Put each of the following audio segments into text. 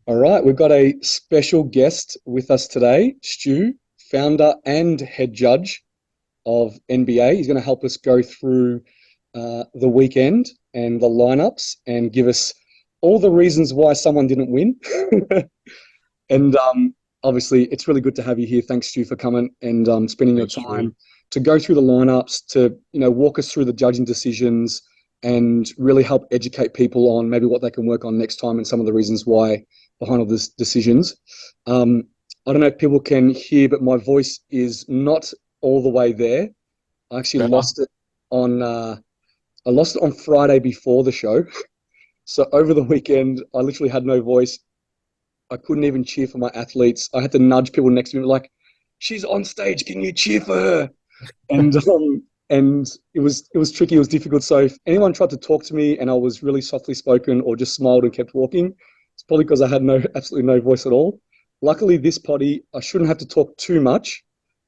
All right, we've got a special guest with us today, Stu, founder and head judge of NBA. He's going to help us go through the weekend and the lineups and give us all the reasons why someone didn't win. And obviously, it's really good to have you here. Thanks, Stu, for coming and spending your Thanks, time to go through the lineups, to walk us through the judging decisions, and really help educate people on maybe what they can work on next time and some of the reasons why behind all these decisions. I don't know if people can hear, but my voice is not all the way there. I actually Better. lost it on Friday before the show. So over the weekend, I literally had no voice. I couldn't even cheer for my athletes. I had to nudge people next to me like, "She's on stage. Can you cheer for her?" And it was tricky. It was difficult. So if anyone tried to talk to me and I was really softly spoken or just smiled and kept walking, it's probably because I had absolutely no voice at all. Luckily, this potty, I shouldn't have to talk too much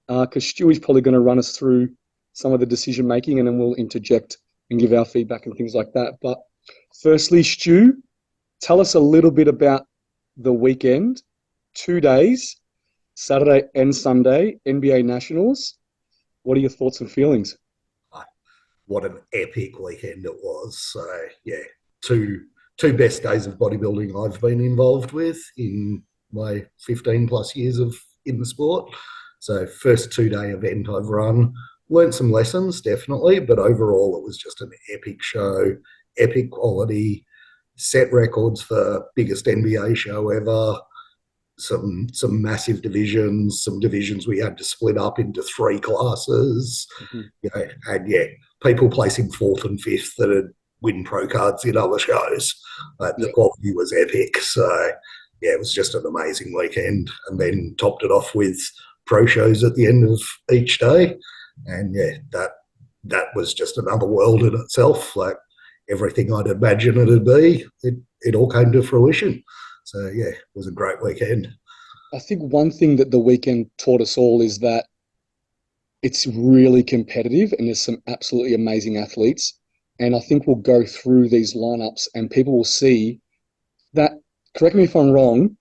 because Stewie's probably going to run us through some of the decision making, and then we'll interject and give our feedback and things like that. But firstly, Stu, tell us a little bit about the weekend, 2 days, Saturday and Sunday, NBA Nationals. What are your thoughts and feelings? What an epic weekend it was. So, yeah, two best days of bodybuilding I've been involved with in my 15 plus years in the sport. So first 2 day event I've run, learned some lessons, definitely, but overall it was just an epic show, epic quality, set records for biggest NBA show ever, some massive divisions, some divisions we had to split up into 3 classes, and people placing 4th and 5th that had win pro cards in other shows. The quality was epic. So, it was just an amazing weekend. And then topped it off with pro shows at the end of each day. And that was just another world in itself. Like everything I'd imagine it'd be, it all came to fruition. So, it was a great weekend. I think one thing that the weekend taught us all is that it's really competitive and there's some absolutely amazing athletes. And I think we'll go through these lineups and people will see that, correct me if I'm wrong,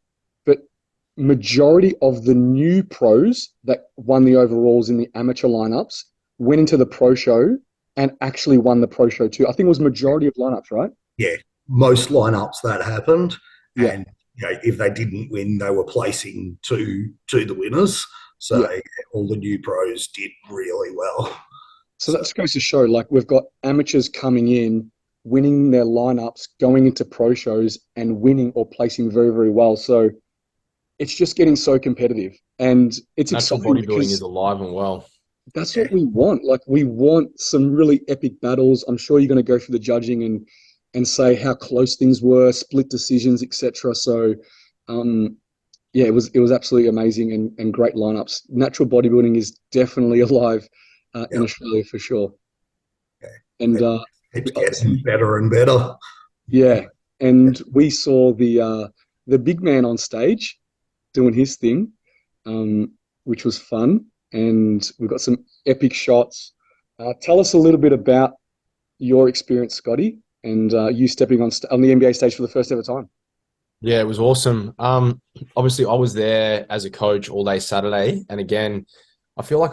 but majority of the new pros that won the overalls in the amateur lineups went into the pro show and actually won the pro show too. I think it was majority of lineups, right? Yeah, most lineups that happened. Yeah. And if they didn't win, they were placing to the winners. So all the new pros did really well. So that just goes to show, like, we've got amateurs coming in, winning their lineups, going into pro shows and winning or placing very, very well. So it's just getting so competitive. And it's Natural exciting bodybuilding is alive and well. That's what we want. Like, we want some really epic battles. I'm sure you're going to go through the judging and say how close things were, split decisions, etc. So, it was absolutely amazing and great lineups. Natural bodybuilding is definitely alive in Australia for sure. And it's getting better and better. Yeah, and we saw the big man on stage doing his thing, which was fun, and we got some epic shots. Tell us a little bit about your experience, Scotty, and you stepping on the NBA stage for the first ever time. Yeah, it was awesome. Obviously, I was there as a coach all day Saturday. And again, I feel like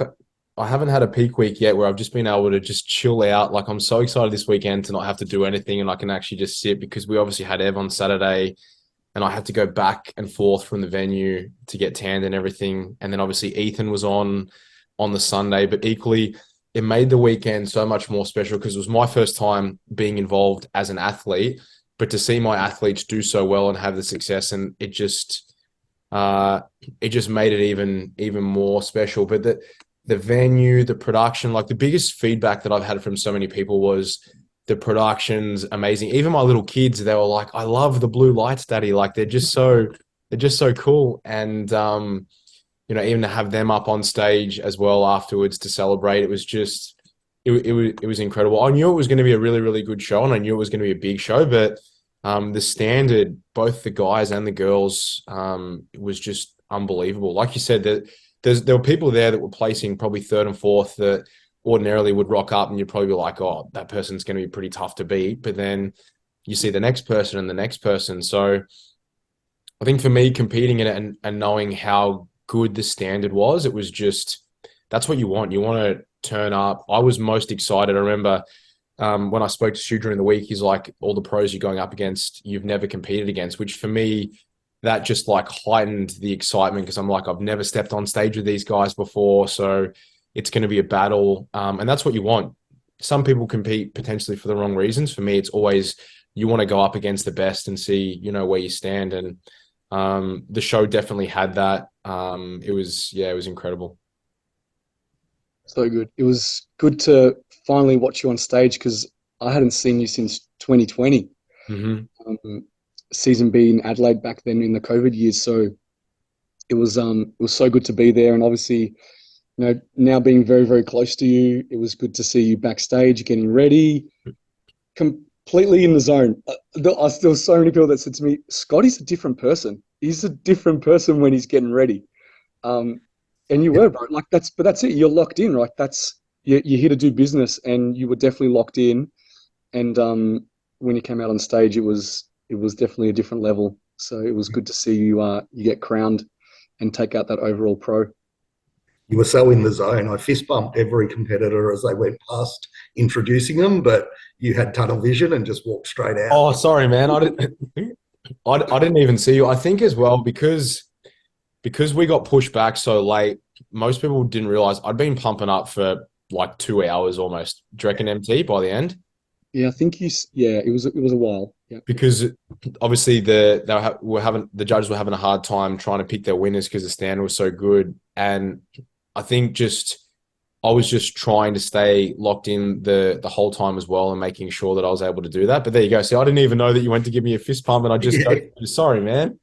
I haven't had a peak week yet where I've just been able to just chill out. Like, I'm so excited this weekend to not have to do anything and I can actually just sit, because we obviously had Ev on Saturday and I had to go back and forth from the venue to get tanned and everything. And then obviously Ethan was on the Sunday, but equally it made the weekend so much more special because it was my first time being involved as an athlete. But to see my athletes do so well and have the success, and it just made it even more special. But the venue, the production, like the biggest feedback that I've had from so many people was the production's amazing. Even my little kids, they were like, "I love the blue lights, Daddy." Like they're just so cool. And even to have them up on stage as well afterwards to celebrate, it was just. It was incredible. I knew it was going to be a really, really good show, and I knew it was going to be a big show, but the standard, both the guys and the girls, was just unbelievable. Like you said, there were people there that were placing probably 3rd and 4th that ordinarily would rock up and you'd probably be like, oh, that person's going to be pretty tough to beat. But then you see the next person and the next person. So I think for me, competing in it and knowing how good the standard was, it was just, that's what you want. You want to turn up. I was most excited. I remember when I spoke to Stu during the week, he's like, all the pros you're going up against, you've never competed against, which for me, that just like heightened the excitement because I'm like, I've never stepped on stage with these guys before. So it's going to be a battle. And that's what you want. Some people compete potentially for the wrong reasons. For me, it's always you want to go up against the best and see, where you stand. And the show definitely had that. It was incredible. So good. It was good to finally watch you on stage because I hadn't seen you since 2020. Mm-hmm. Season B in Adelaide back then in the COVID years. So it was so good to be there. And obviously, now being very, very close to you, it was good to see you backstage getting ready, completely in the zone. There are still so many people that said to me, Scotty's a different person. He's a different person when he's getting ready. And you were, bro. Like but that's it. You're locked in, right? You're here to do business, and you were definitely locked in. And when you came out on stage, it was definitely a different level. So it was good to see you get crowned and take out that overall pro. You were so in the zone. I fist bumped every competitor as they went past introducing them, but you had tunnel vision and just walked straight out. Oh, sorry, man. I didn't even see you. I think as well because we got pushed back so late. Most people didn't realize I'd been pumping up for like 2 hours almost. Do you reckon MT by the end? Yeah, I think it was a while. Yeah. Because obviously the judges were having a hard time trying to pick their winners because the standard was so good, and I think I was just trying to stay locked in the whole time as well and making sure that I was able to do that. But there you go. See, I didn't even know that you went to give me a fist pump, and I just sorry, man.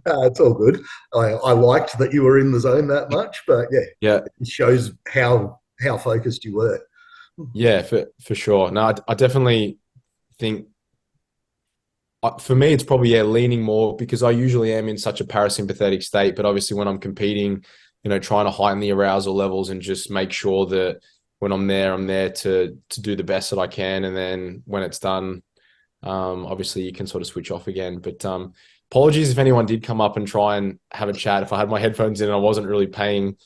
It's all good. I liked that you were in the zone that much, but yeah, it shows how focused you were. Yeah, for sure. No, I definitely think for me, it's probably leaning more because I usually am in such a parasympathetic state. But obviously, when I'm competing, trying to heighten the arousal levels and just make sure that when I'm there to do the best that I can. And then when it's done, obviously you can sort of switch off again. But apologies if anyone did come up and try and have a chat. If I had my headphones in and I wasn't really paying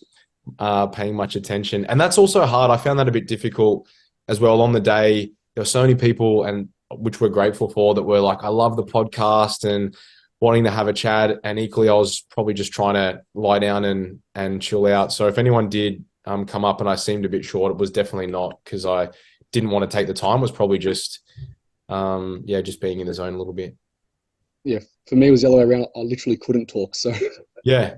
much attention. And that's also hard. I found that a bit difficult as well on the day. There were so many people, and which we're grateful for, that were like, I love the podcast and wanting to have a chat. And equally, I was probably just trying to lie down and chill out. So if anyone did come up and I seemed a bit short, it was definitely not because I didn't want to take the time. It was probably just, just being in the zone a little bit. Yeah, for me, it was the other way around. I literally couldn't talk. So yeah.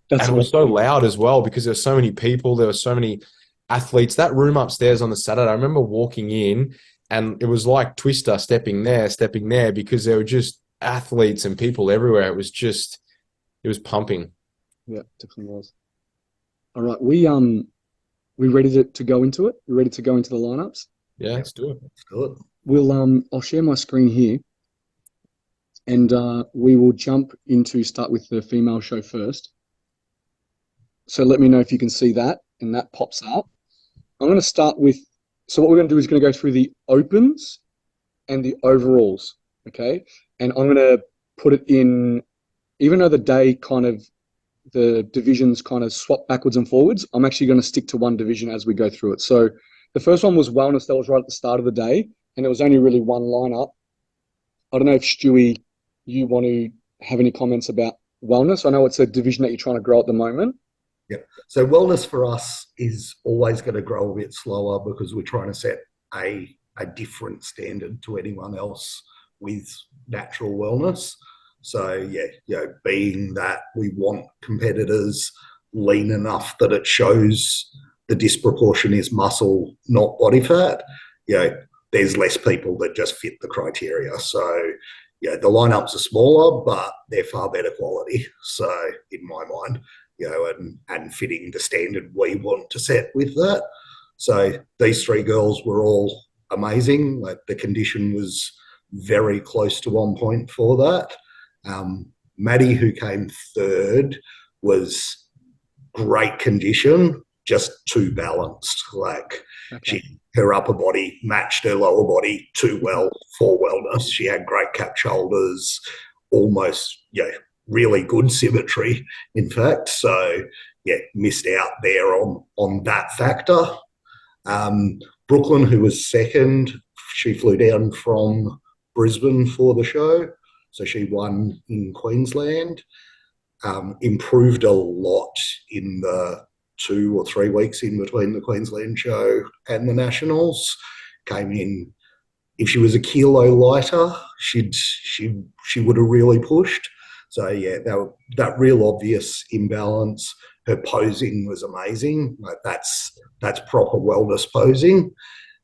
And it was so loud as well because there were so many people. There were so many athletes. That room upstairs on the Saturday, I remember walking in and it was like Twister stepping there because there were just athletes and people everywhere. It was pumping. Yeah, definitely was. All right, we ready to go into it? We ready to go into the lineups? Yeah, let's do it. Let's do it. We'll I'll share my screen here, and we will start with the female show first. So let me know if you can see that, and that pops up. I'm going to start with, so what we're going to do is going to go through the opens and the overalls, okay? And I'm going to put it in, even though the divisions kind of swap backwards and forwards, I'm actually going to stick to one division as we go through it. So the first one was wellness. That was right at the start of the day, and it was only really one lineup. I don't know if Stewie, you want to have any comments about wellness? I know it's a division that you're trying to grow at the moment. Yeah. So wellness for us is always going to grow a bit slower because we're trying to set a different standard to anyone else with natural wellness. So being that we want competitors lean enough that it shows the disproportion is muscle, not body fat, there's less people that just fit the criteria. So the lineups are smaller, but they're far better quality. So in my mind, and fitting the standard we want to set with that. So these three girls were all amazing. Like the condition was very close to on point for that. Maddie, who came third, was great condition, just too balanced. Her upper body matched her lower body too well for wellness. She had great cap shoulders, almost, really good symmetry, in fact. So, missed out there on that factor. Brooklyn, who was second, she flew down from Brisbane for the show. So she won in Queensland. Improved a lot in the 2 or 3 weeks in between the Queensland show and the Nationals. Came in, if she was a kilo lighter, she would have really pushed. So that real obvious imbalance. Her posing was amazing. Like that's proper wellness posing,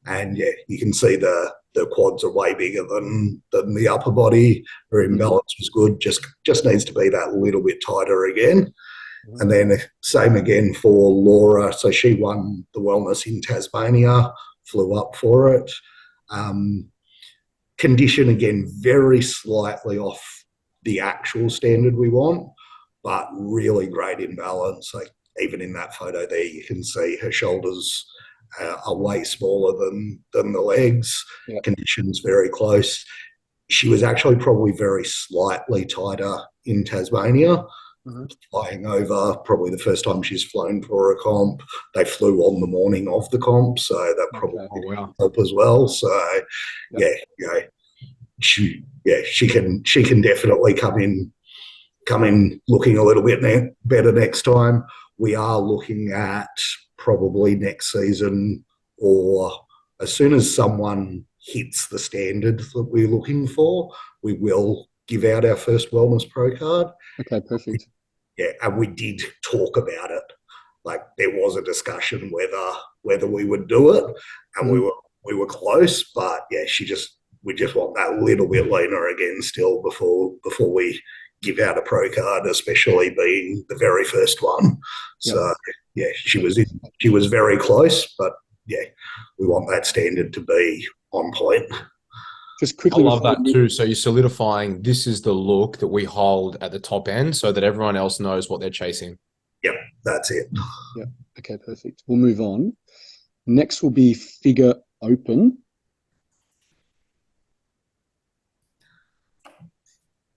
and you can see the quads are way bigger than the upper body. Her imbalance was good. Just needs to be that little bit tighter again. And then same again for Laura. So she won the wellness in Tasmania, flew up for it. Condition again, very slightly off the actual standard we want, but really great imbalance. Like even in that photo there, you can see her shoulders are way smaller than the legs. Yep. Conditions very close. She was actually probably very slightly tighter in Tasmania, flying over, probably the first time she's flown for a comp. They flew on the morning of the comp, so that probably helped as well. So, she can definitely come in looking a little bit better next time. We are looking at probably next season, or as soon as someone hits the standard that we're looking for, we will give out our first Wellness Pro card. Okay, perfect. And we did talk about it. Like there was a discussion whether we would do it, and we were close, but we just want that little bit leaner again still before we give out a pro card, especially being the very first one. So she was very close, but we want that standard to be on point. Just quickly, I love that too. So you're solidifying this is the look that we hold at the top end so that everyone else knows what they're chasing. Yep, that's it. Yep. Okay, perfect. We'll move on. Next will be figure open.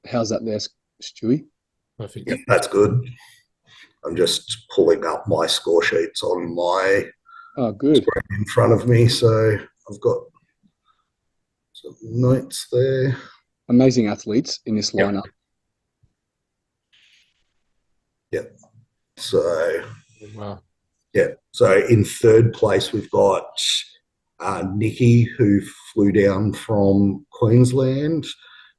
How's that there, Stewie? Perfect. Yep, that's good. I'm just pulling up my score sheets on my screen in front of me, so I've got some notes there. Amazing athletes in this lineup. Yep. So, So in third place, we've got Nikki, who flew down from Queensland.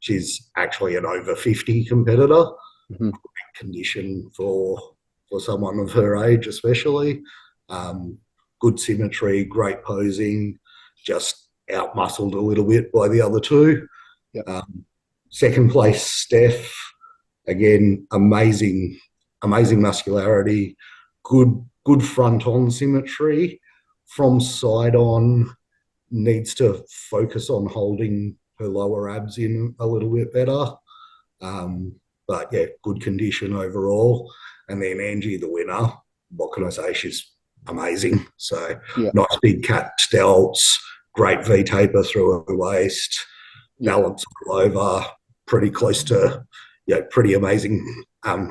She's actually an over 50 competitor. Great condition for someone of her age, especially. Good symmetry, great posing, just out-muscled a little bit by the other two. Yep. Second place, Steph. Again, amazing muscularity, good front-on symmetry. From side on, needs to focus on holding her lower abs in a little bit better. But good condition overall. And then Angie, the winner, what can I say? She's amazing. So nice big cat delts, great V-taper through her waist, balance all over, pretty close to, pretty amazing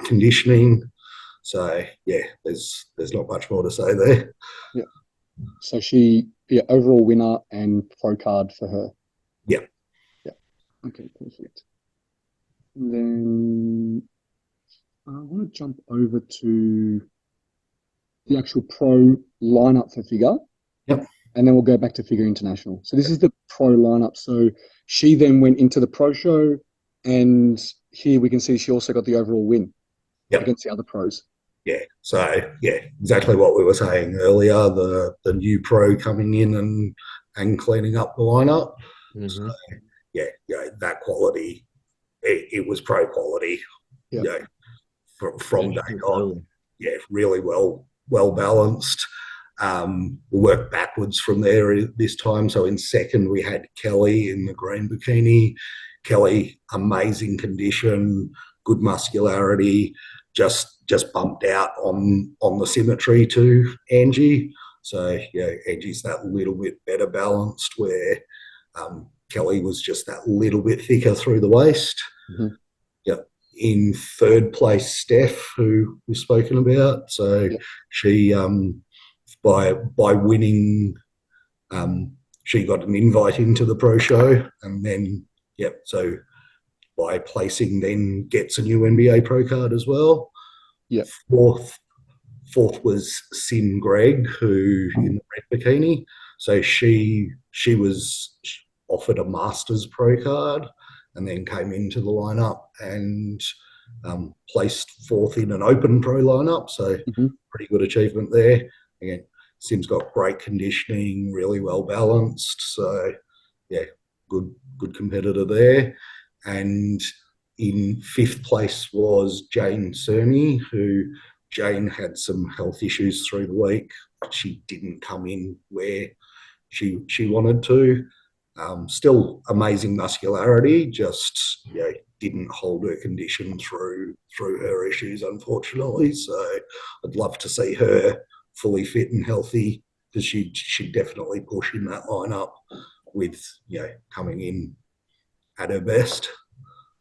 conditioning. So, there's not much more to say there. Yeah. So she, overall winner and pro card for her. Yeah. Yeah. Okay, perfect. And then I want to jump over to the actual pro lineup for figure. Yep. And then we'll go back to figure international. So this is the pro lineup. So she then went into the pro show, and here we can see she also got the overall win against the other pros. Yeah. So exactly what we were saying earlier. The new pro coming in and cleaning up the lineup. So that quality, it was pro quality. From day on. Really well balanced. We worked backwards from there this time. So in second, we had Kelly in the green bikini. Kelly, amazing condition, good muscularity, just bumped out on the symmetry to Angie. So, Angie's that little bit better balanced, where Kelly was just that little bit thicker through the waist. In third place, Steph, who we've spoken about. So she, by winning, she got an invite into the pro show, and then so by placing, then gets a new NBA pro card as well. Yep. Fourth was Sim Gregg, who in the red bikini. So she was offered a Masters pro card, and then came into the lineup and placed fourth in an open pro lineup. So pretty good achievement there. Again, Sim's got great conditioning, really well balanced. So good competitor there. And in fifth place was Jane Cerny, who Jane had some health issues through the week. She didn't come in where she wanted to. Still amazing muscularity, just didn't hold her condition through her issues, unfortunately. So I'd love to see her fully fit and healthy, because she'd definitely push in that lineup with coming in at her best.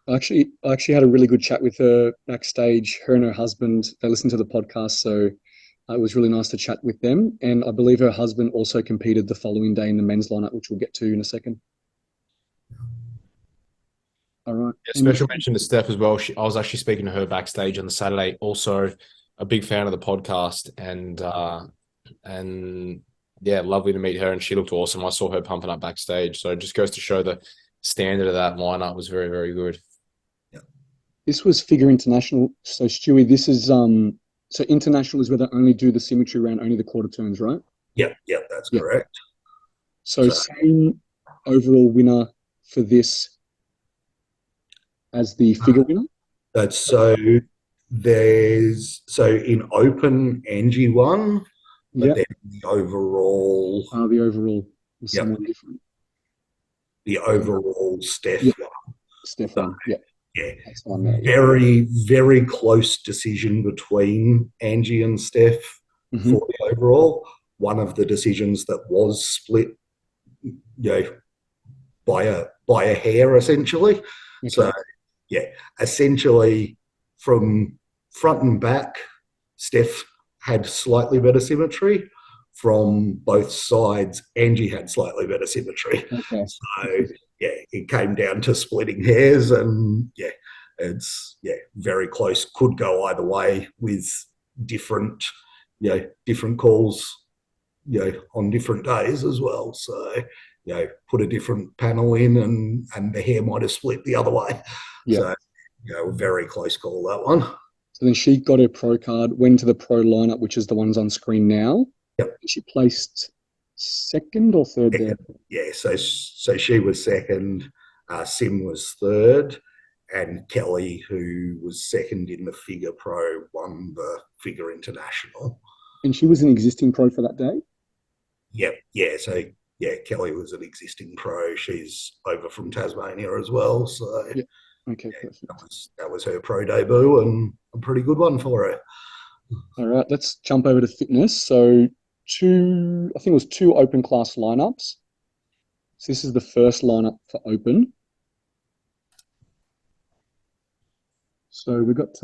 I actually had a really good chat with her backstage. Her and her husband, they listened to the podcast, so it was really nice to chat with them. And I believe her husband also competed the following day in the men's lineup, which we'll get to in a second. All right. Special mention to Steph as well. I was actually speaking to her backstage on the Saturday. Also, a big fan of the podcast, and lovely to meet her. And she looked awesome. I saw her pumping up backstage. So it just goes to show the standard of that lineup was very, very good. Yeah. This was Figure International. So Stewie, this is so international is where they only do the symmetry round, only the quarter turns, right? Yep, that's correct. So same overall winner for this as the figure winner? That's so in open, Angie won, but then the overall was someone different. The overall Steph won. Steph won, That's one there, very, very close decision between Angie and Steph for the overall. One of the decisions that was split, by a hair, essentially. Okay. So, essentially from front and back, Steph had slightly better symmetry. From both sides, Angie had slightly better symmetry. Okay. So, it came down to splitting hairs, and it's very close. Could go either way with different calls, on different days as well. So, put a different panel in, and the hair might have split the other way. So, very close call, that one. So then she got her pro card, went to the pro lineup, which is the ones on screen now. Yep. She placed second or third there? Yeah, so she was second, Sim was third, and Kelly, who was second in the figure pro, won the figure international. And she was an existing pro for that day? So Kelly was an existing pro. She's over from Tasmania as well. So okay, perfect. That was her pro debut, and a pretty good one for her. All right, let's jump over to fitness. So I think it was two open class lineups. So this is the first lineup for open. So we've got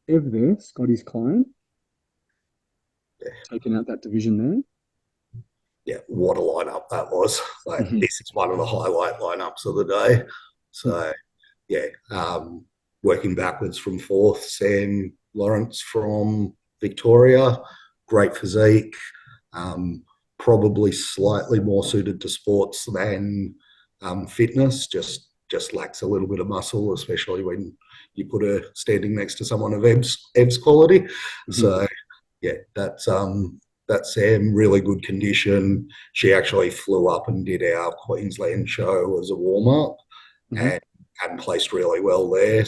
Ev there, Scotty's client, taking out that division there. Yeah, what a lineup that was. This is one of the highlight lineups of the day. So, working backwards from fourth, Sam Lawrence from Victoria, great physique, probably slightly more suited to sports than fitness, just lacks a little bit of muscle, especially when you put her standing next to someone of Ev's quality. So, that's Sam, really good condition. She actually flew up and did our Queensland show as a warm-up and placed really well there,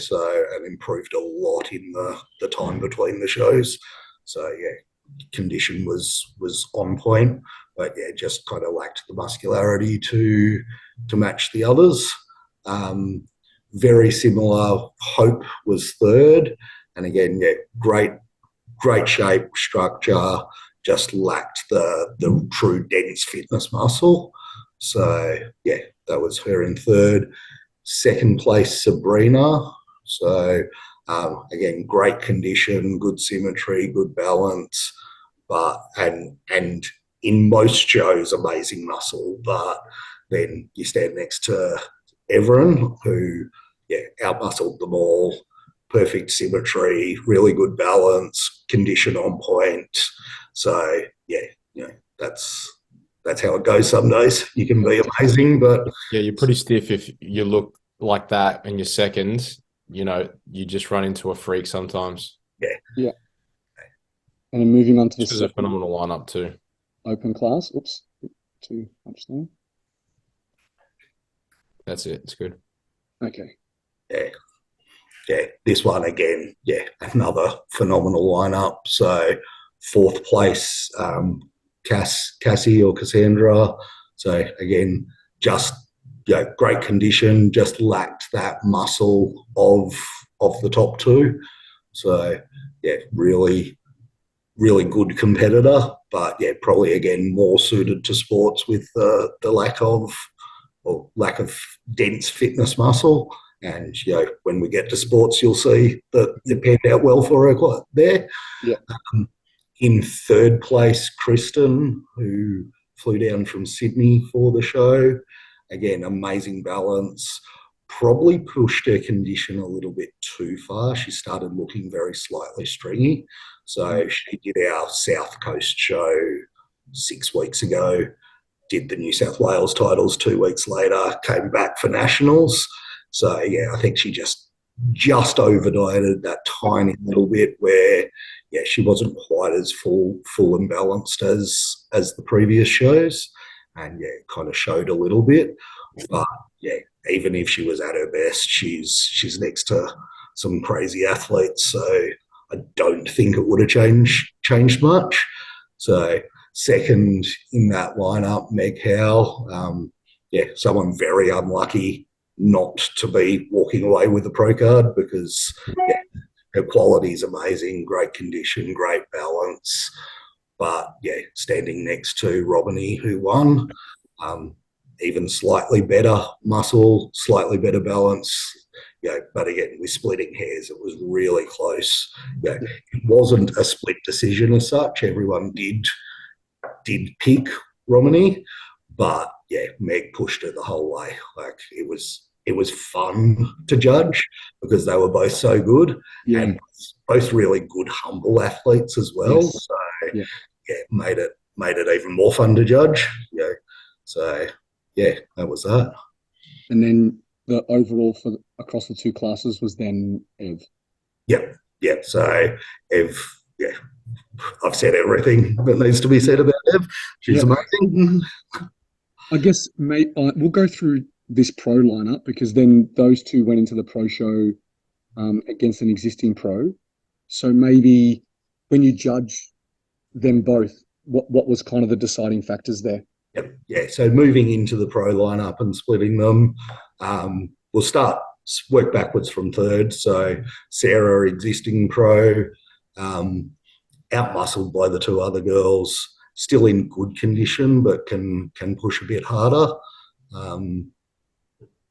and improved a lot in the time between the shows. So, condition was on point, but just kind of lacked the muscularity to match the others. Very similar. Hope was third, and again, great shape, structure, just lacked the true dense fitness muscle. So that was her in third. Second place, Sabrina So again, great condition, good symmetry, good balance, but and in most shows, amazing muscle. But then you stand next to Everin, who outmuscled them all. Perfect symmetry, really good balance, condition on point. So that's how it goes some days. You can be amazing, but Yeah, you're pretty stiff if you look like that and you're second. You just run into a freak sometimes. Yeah. And then moving on to the This was a second phenomenal lineup too. open class. Oops, too much there. That's it. It's good. Okay. This one again, another phenomenal lineup. So fourth place, Cassie or Cassandra. So again, just great condition, just lacked that muscle of the top two. So really, really good competitor, but probably again more suited to sports with the lack of dense fitness muscle. And when we get to sports, you'll see that it panned out well for her quite there. Yeah. In third place, Kristen, who flew down from Sydney for the show. Again, amazing balance. Probably pushed her condition a little bit too far. She started looking very slightly stringy. So she did our South Coast show 6 weeks ago, did the New South Wales titles 2 weeks later, came back for nationals. So I think she just over-dieted that tiny little bit where she wasn't quite as full and balanced as the previous shows, and kind of showed a little bit. But even if she was at her best, she's next to some crazy athletes, so I don't think it would have changed much. So second in that lineup, Meg Howe, someone very unlucky not to be walking away with the pro card, because her quality is amazing, great condition, great balance. But standing next to Robiny, who won, even slightly better muscle, slightly better balance. But again, with splitting hairs, it was really close. It wasn't a split decision as such. Everyone did pick Romney, but Meg pushed her the whole way. Like it was fun to judge because they were both so good and both really good, humble athletes as well. Yes. So made it even more fun to judge. So that was that. And then the overall for across the two classes was then Ev. Yeah. So Ev, I've said everything that needs to be said about Ev. She's amazing. I guess we'll go through this pro lineup because then those two went into the pro show against an existing pro. So maybe when you judge them both, what was kind of the deciding factors there? Yeah. So moving into the pro lineup and splitting them, we'll work backwards from third. So Sarah, existing pro, outmuscled by the two other girls, still in good condition, but can push a bit harder.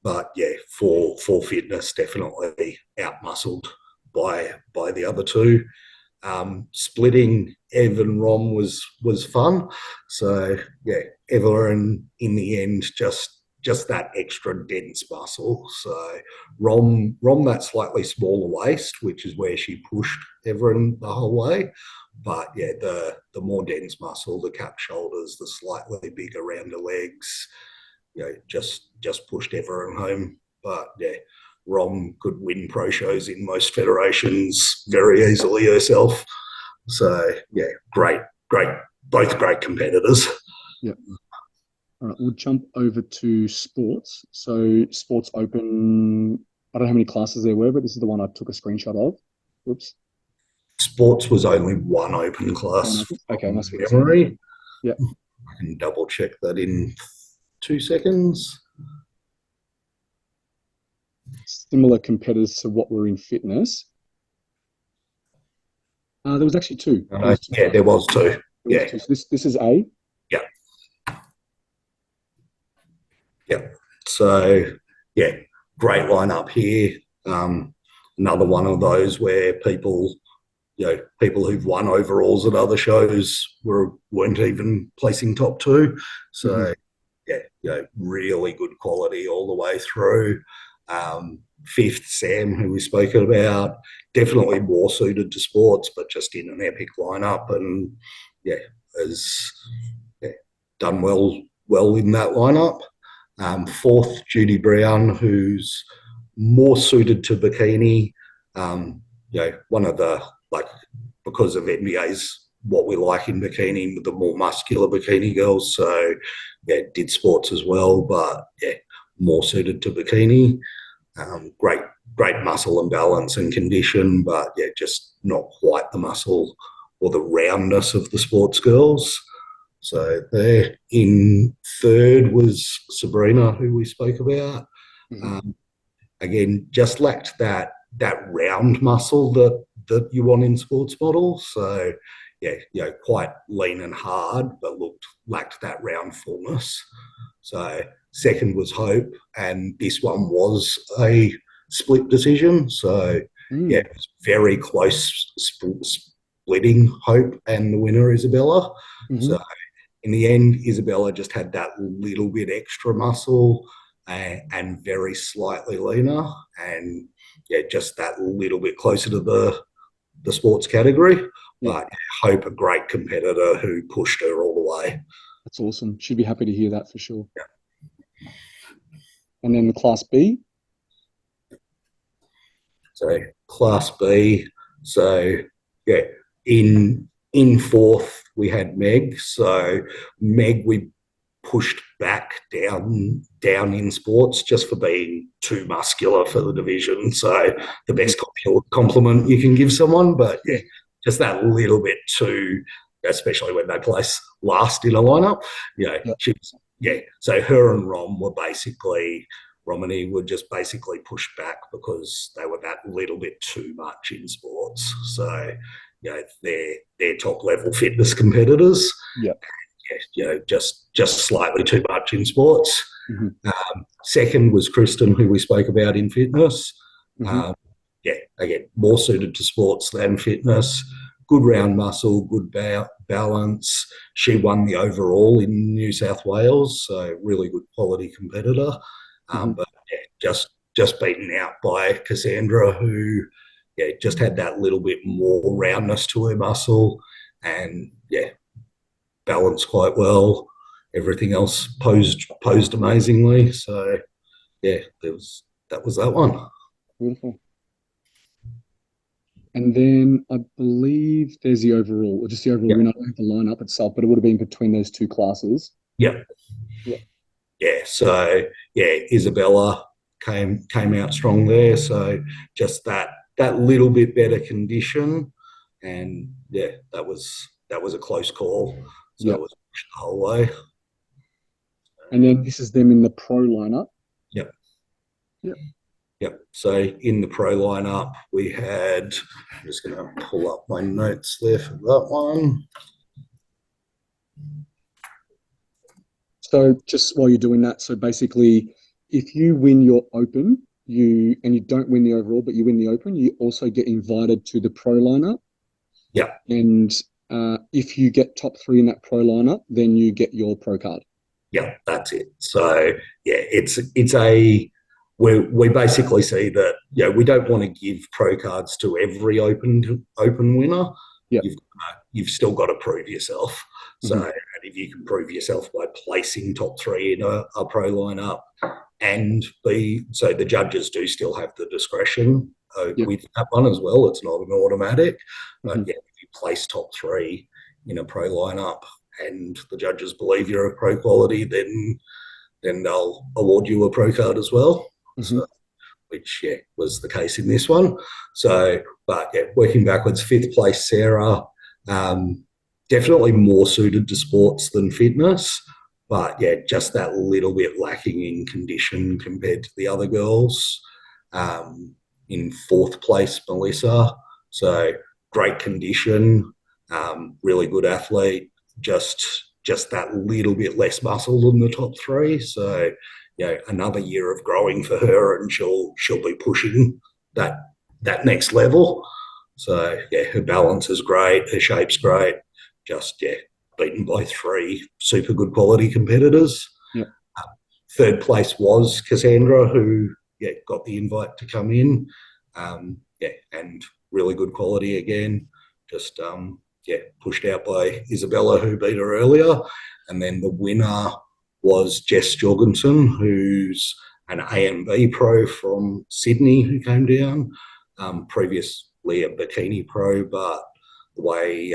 But for fitness, definitely outmuscled by the other two. Splitting Ev and Rom was fun. So Evelyn in the end just that extra dense muscle. So Rom that slightly smaller waist, which is where she pushed Evelyn the whole way. But the more dense muscle, the cap shoulders, the slightly bigger rounder legs, just pushed Evelyn home. But Rom could win pro shows in most federations very easily herself. So great, both great competitors. Yeah. All right, we'll jump over to sports. So sports open, I don't know how many classes there were, but this is the one I took a screenshot of. Oops. Sports was only one open class. Okay, must be memory. Yeah. I can double check that in 2 seconds. Similar competitors to what were in fitness. There was actually two. There was two. Two. So this is A. So great lineup here. another one of those where people who've won overalls at other shows weren't even placing top two. So really good quality all the way through. Fifth, Sam, who we spoke about, definitely more suited to sports, but just in an epic lineup, and has done well in that lineup. Fourth, Judy Brown, who's more suited to bikini. One of the, because of NBA's what we like in bikini, the more muscular bikini girls. So did sports as well, but more suited to bikini. Great muscle and balance and condition, but just not quite the muscle or the roundness of the sports girls. So there. In third was Sabrina, who we spoke about. Again, just lacked that round muscle that you want in sports models. So quite lean and hard, but lacked that round fullness. So second was Hope, and this one was a split decision. So it was very close splitting Hope and the winner Isabella. So in the end, Isabella just had that little bit extra muscle and very slightly leaner, and just that little bit closer to the sports category. But Hope, a great competitor who pushed her all the way. That's awesome. She'd be happy to hear that for sure. And then the Class B? So Class B. So in fourth we had Meg. So Meg we pushed back down in sports just for being too muscular for the division. So the best compliment you can give someone, but just that little bit too, especially when they place last in a lineup. So her and Romany were just basically pushed back because they were that little bit too much in sports. So they're top level fitness competitors. Just slightly too much in sports. Second was Kristen, who we spoke about in fitness. Again, more suited to sports than fitness. Good round muscle, good balance. She won the overall in New South Wales, so really good quality competitor. But just beaten out by Cassandra, who just had that little bit more roundness to her muscle, and balanced quite well. Everything else posed amazingly. So that was that one. Beautiful. And then I believe there's the overall, or just the overall winner. I don't have the lineup itself, but it would have been between those two classes. So Isabella came out strong there. So just that little bit better condition, and that was a close call. So it was pushed the whole way. And then this is them in the pro lineup. So in the pro lineup, we had, I'm just going to pull up my notes there for that one. So just while you're doing that, so basically, if you win your open, and you don't win the overall, but you win the open, you also get invited to the pro lineup. And if you get top 3 in that pro lineup, then you get your pro card. That's it. So it's a, we basically see that we don't want to give pro cards to every open winner. You've still got to prove yourself. So and if you can prove yourself by placing top 3 in a pro lineup, and so the judges do still have the discretion with that one as well. It's not an automatic, but if you place top 3 in a pro lineup and the judges believe you're a pro quality, then they'll award you a pro card as well. So, which was the case in this one. So, but working backwards, 5th place Sarah, definitely more suited to sports than fitness, but just that little bit lacking in condition compared to the other girls. In 4th place Melissa, so great condition, really good athlete, just that little bit less muscle than the top 3. So another year of growing for her, and she'll be pushing that that next level. So yeah, her balance is great, her shape's great. Just beaten by 3 super good quality competitors. Yeah. Third place was Cassandra, who got the invite to come in. And really good quality again. Just pushed out by Isabella, who beat her earlier. And then the winner was Jess Jorgensen, who's an AMB pro from Sydney, who came down. Previously a bikini pro, but the way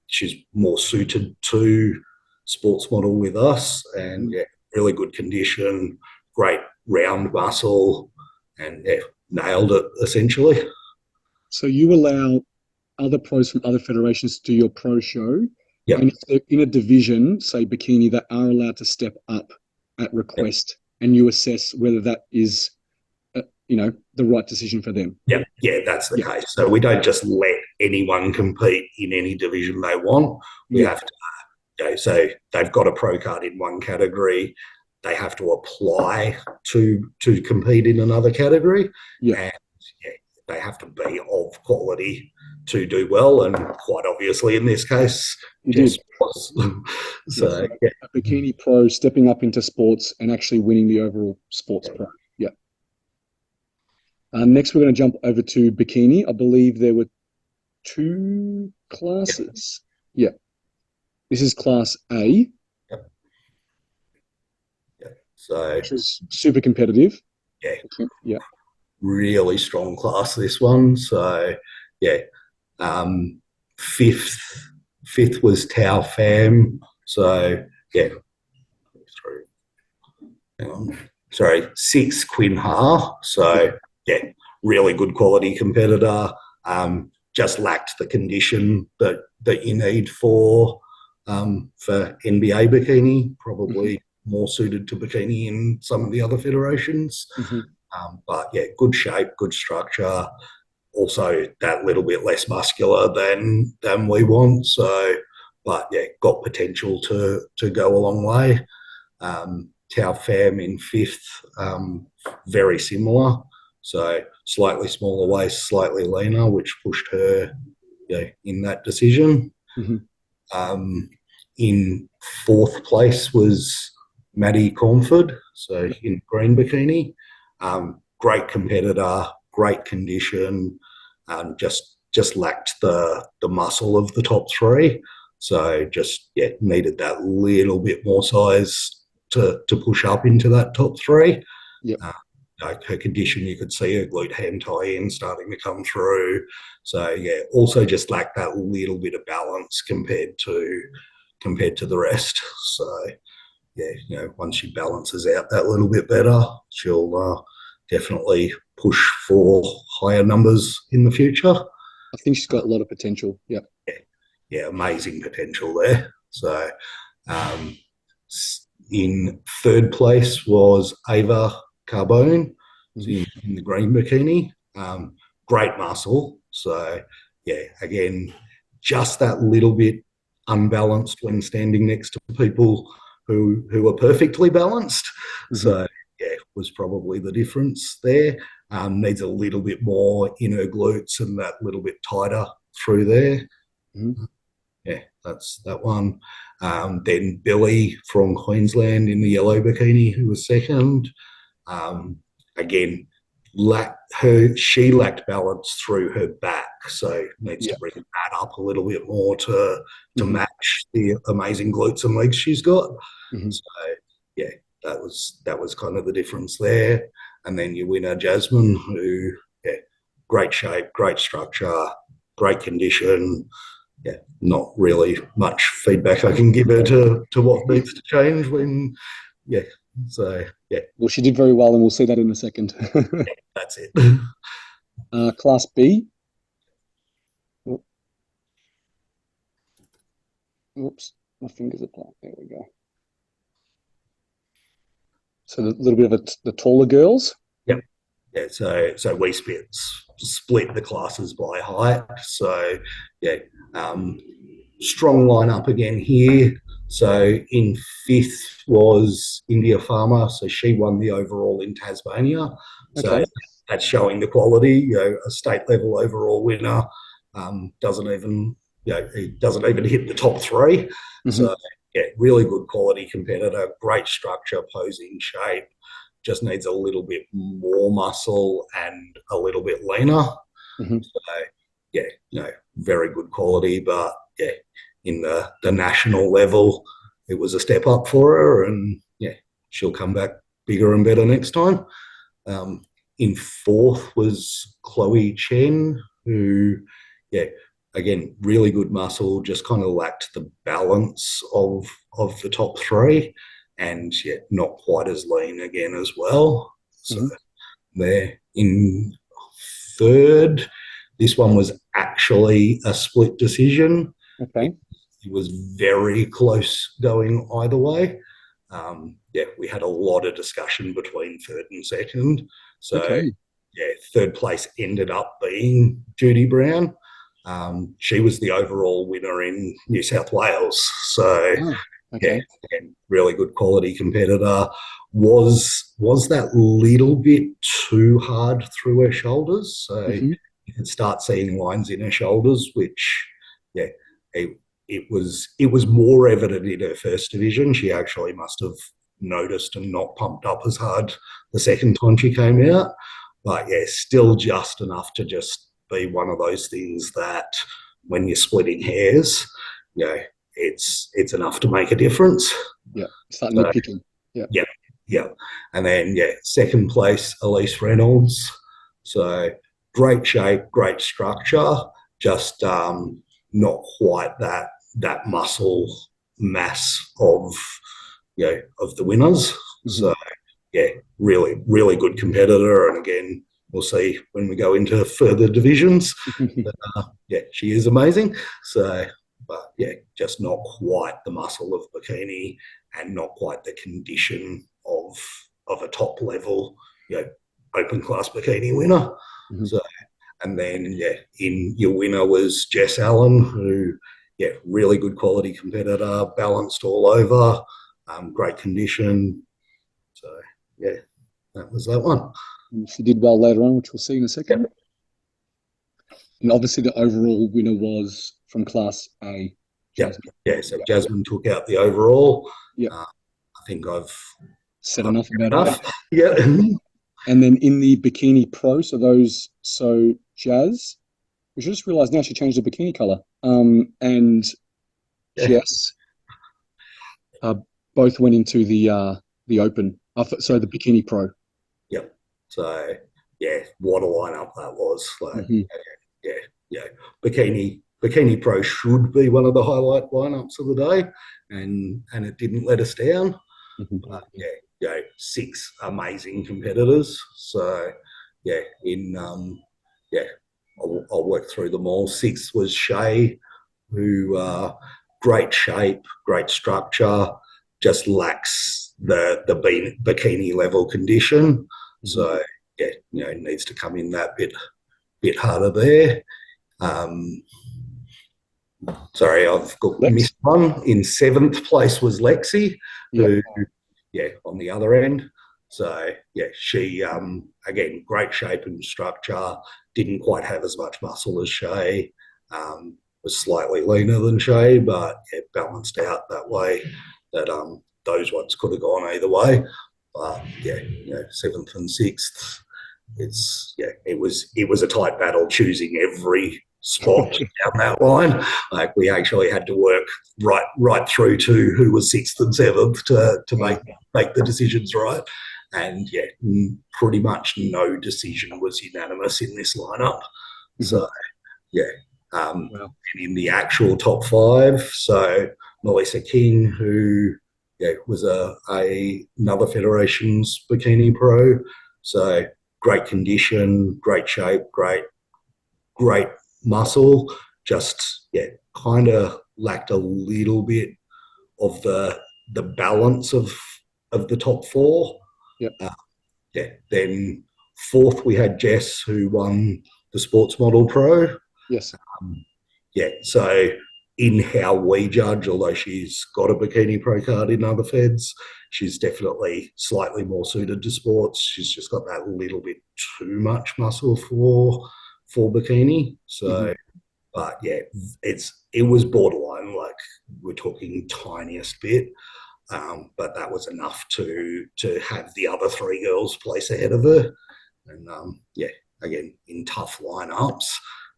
she's more suited to sports model with us, and really good condition, great round muscle, and nailed it essentially. So you allow other pros from other federations to do your pro show, and if they're in a division, say bikini, that are allowed to step up at request, and you assess whether that is, the right decision for them. Yeah, that's the case. So we don't just let anyone compete in any division they want. We have to, so they've got a pro card in one category, they have to apply to compete in another category, and they have to be of quality to do well. And quite obviously, in this case, Jess was. So a bikini pro stepping up into sports and actually winning the overall sports pro. Next, we're going to jump over to bikini. I believe there were 2 classes. This is class A. So which is super competitive. Really strong class, this one. So fifth was Tao Pham. So sixth Quinn Ha. So really good quality competitor. Just lacked the condition that you need for NBA bikini. Probably more suited to bikini in some of the other federations. But good shape, good structure. Also that little bit less muscular than we want. So, but got potential to go a long way. Tao Pham in 5th, very similar. So slightly smaller waist, slightly leaner, which pushed her in that decision. In 4th place was Maddie Cornford, so in green bikini. Great competitor, great condition, just lacked the muscle of the top 3. So just needed that little bit more size to push up into that top 3. Her condition, you could see her glute ham tie-in starting to come through. So also just lacked that little bit of balance compared to the rest. So once she balances out that little bit better, she'll definitely push for higher numbers in the future. I think she's got a lot of potential. Amazing potential there. So in 3rd place was Ava Carbone in the green bikini. Great muscle. So again, just that little bit unbalanced when standing next to people who are perfectly balanced. So was probably the difference there. Needs a little bit more in her glutes and that little bit tighter through there. That's that one. Then Billy from Queensland in the yellow bikini, who was 2nd. Again, she lacked balance through her back, so needs to bring that up a little bit more to match the amazing glutes and legs she's got. So that was kind of the difference there. And then your winner Jasmine, who great shape, great structure, great condition. Not really much feedback I can give her to what needs to change when So Well, she did very well, and we'll see that in a second. That's it. Class B. Oops, my fingers are black. There we go. So a little bit of the taller girls. So we split the classes by height. So strong lineup again here. So in 5th was India Farmer, so she won the overall in Tasmania. So that's showing the quality. You know, a state level overall winner doesn't even hit the top three. So yeah, really good quality competitor, great structure, posing, shape. Just needs a little bit more muscle and a little bit leaner. So yeah, you know, very good quality, but yeah, in the national level, it was a step up for her, and yeah, she'll come back bigger and better next time. In fourth was Chloe Chen, who, yeah, again, really good muscle, just kind of lacked the balance of the top three, and yeah, not quite as lean again as well. So there. In third, this one was actually a split decision. Okay. It was very close going either way. Yeah, we had a lot of discussion between third and second. So yeah, third place ended up being Judy Brown. She was the overall winner in New South Wales. So yeah, again, really good quality competitor. Was that little bit too hard through her shoulders? So you could start seeing lines in her shoulders, which yeah, it was more evident in her first division. She actually must have noticed and not pumped up as hard the second time she came out. But yeah, still just enough to just be one of those things that when you're splitting hairs, you know, it's enough to make a difference. Yeah, start nitpicking. Yeah. And then yeah, second place, Elise Reynolds. So great shape, great structure, just not quite that muscle mass of of the winners. So yeah, really, really good competitor. And again, we'll see when we go into further divisions. But, yeah, she is amazing. So, but yeah, just not quite the muscle of Bikini and not quite the condition of a top level, open class Bikini winner. So, and then yeah, in your winner was Jess Allen, who really good quality competitor, balanced all over, great condition. So yeah, that was that one. And she did well later on, which we'll see in a second. And obviously the overall winner was from Class A. Jasmine. Yeah, so Jasmine took out the overall. I think I've said enough about it. Yeah. And then in the Bikini Pro, so Jazz, we just realised now she changed the bikini colour. And Jess both went into the Open. So the Bikini Pro. Yep. So yeah, what a lineup that was. Like, yeah. Bikini Pro should be one of the highlight lineups of the day, and it didn't let us down. But yeah, 6 amazing competitors. So yeah, I'll work through them all. 6th was Shay, who great shape, great structure, just lacks the bikini level condition. So yeah, needs to come in that bit harder there. Sorry, I've missed one. In 7th place was Lexi, who on the other end. So yeah, she again, great shape and structure, didn't quite have as much muscle as Shay, was slightly leaner than Shay, but balanced out that way that those ones could have gone either way. But yeah, 7th and 6th, it was a tight battle choosing every spot down that line. Like, we actually had to work right through to who was 6th and 7th to make the decisions right. And yeah, pretty much no decision was unanimous in this lineup. So yeah. And in the actual top 5, so Melissa King, who was another Federation's Bikini Pro. So great condition, great shape, great muscle. Just kind of lacked a little bit of the balance of the top 4. Then 4th we had Jess, who won the Sports Model Pro. Yes. So in how we judge, although she's got a bikini pro card in other feds, she's definitely slightly more suited to sports. She's just got that little bit too much muscle for bikini. So, but yeah, it was borderline. Like we're talking tiniest bit, but that was enough to have the other three girls place ahead of her. And yeah, again, in tough lineups,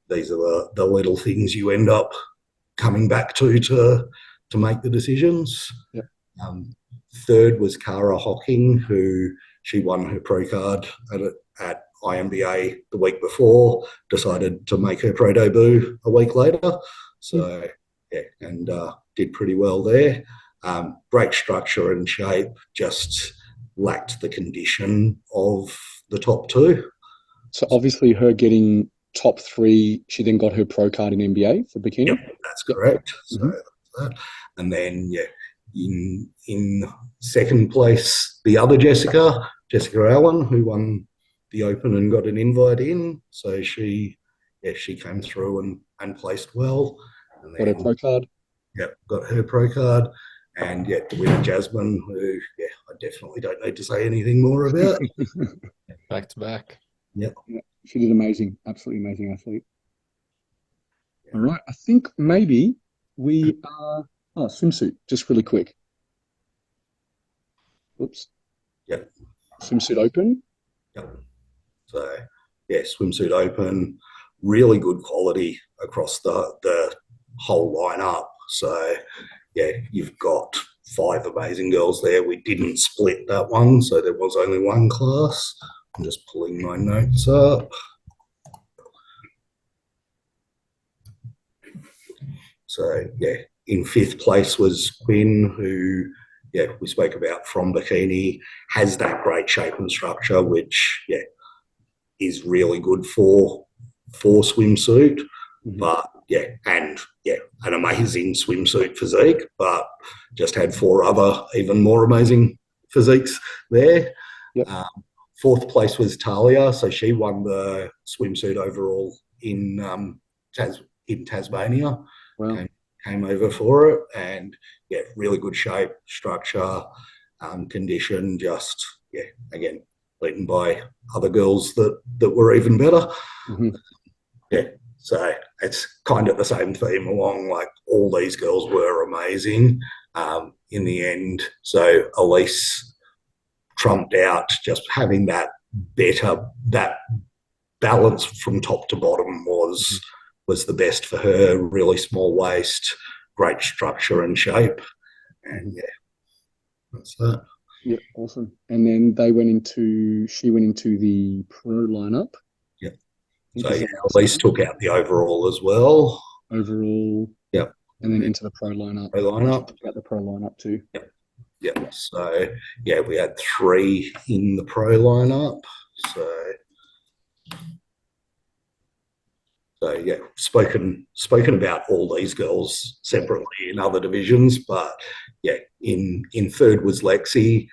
these are the little things you end up coming back to make the decisions. Yep. Third was Cara Hocking, who she won her pro card at IMBA the week before, decided to make her pro debut a week later. So, yeah, and did pretty well there. Great structure and shape, just lacked the condition of the top two. So obviously her getting top 3, she then got her pro card in NBA for bikini. Yep, that's correct. So that's that. And then in second place, the other Jessica Allen, who won the Open and got an invite in. So she came through and placed well. And then, Got her pro card. Yep, got her pro card. And the winner Jasmine, who I definitely don't need to say anything more about. Back to back. Yep. Yeah, she did amazing, absolutely amazing athlete. All right, I think maybe we are. Oh, swimsuit, just really quick. Oops. Yep. Swimsuit open. Yep. So swimsuit open, really good quality across the whole lineup. So you've got 5 amazing girls there. We didn't split that one, so there was only one class. I'm just pulling my notes up. So, in 5th place was Quinn, who, we spoke about from bikini, has that great shape and structure, which, is really good for swimsuit. But, an amazing swimsuit physique, but just had 4 other even more amazing physiques there. Yep. 4th place was Talia, so she won the swimsuit overall in Tasmania. Wow. Came over for it, and really good shape, structure, condition. Just again beaten by other girls that were even better. So it's kind of the same theme along. Like all these girls were amazing in the end. So Elise trumped out, just having that balance from top to bottom was the best for her. Really small waist, great structure and shape, and that's that. Yeah, awesome. And then she went into the pro lineup. Yeah. So Elise took out the overall as well. Overall. Yep. And then into the pro lineup. Took out the pro lineup too. Yep. Yeah, so we had 3 in the pro lineup. So spoken about all these girls separately in other divisions, but in 3rd was Lexi.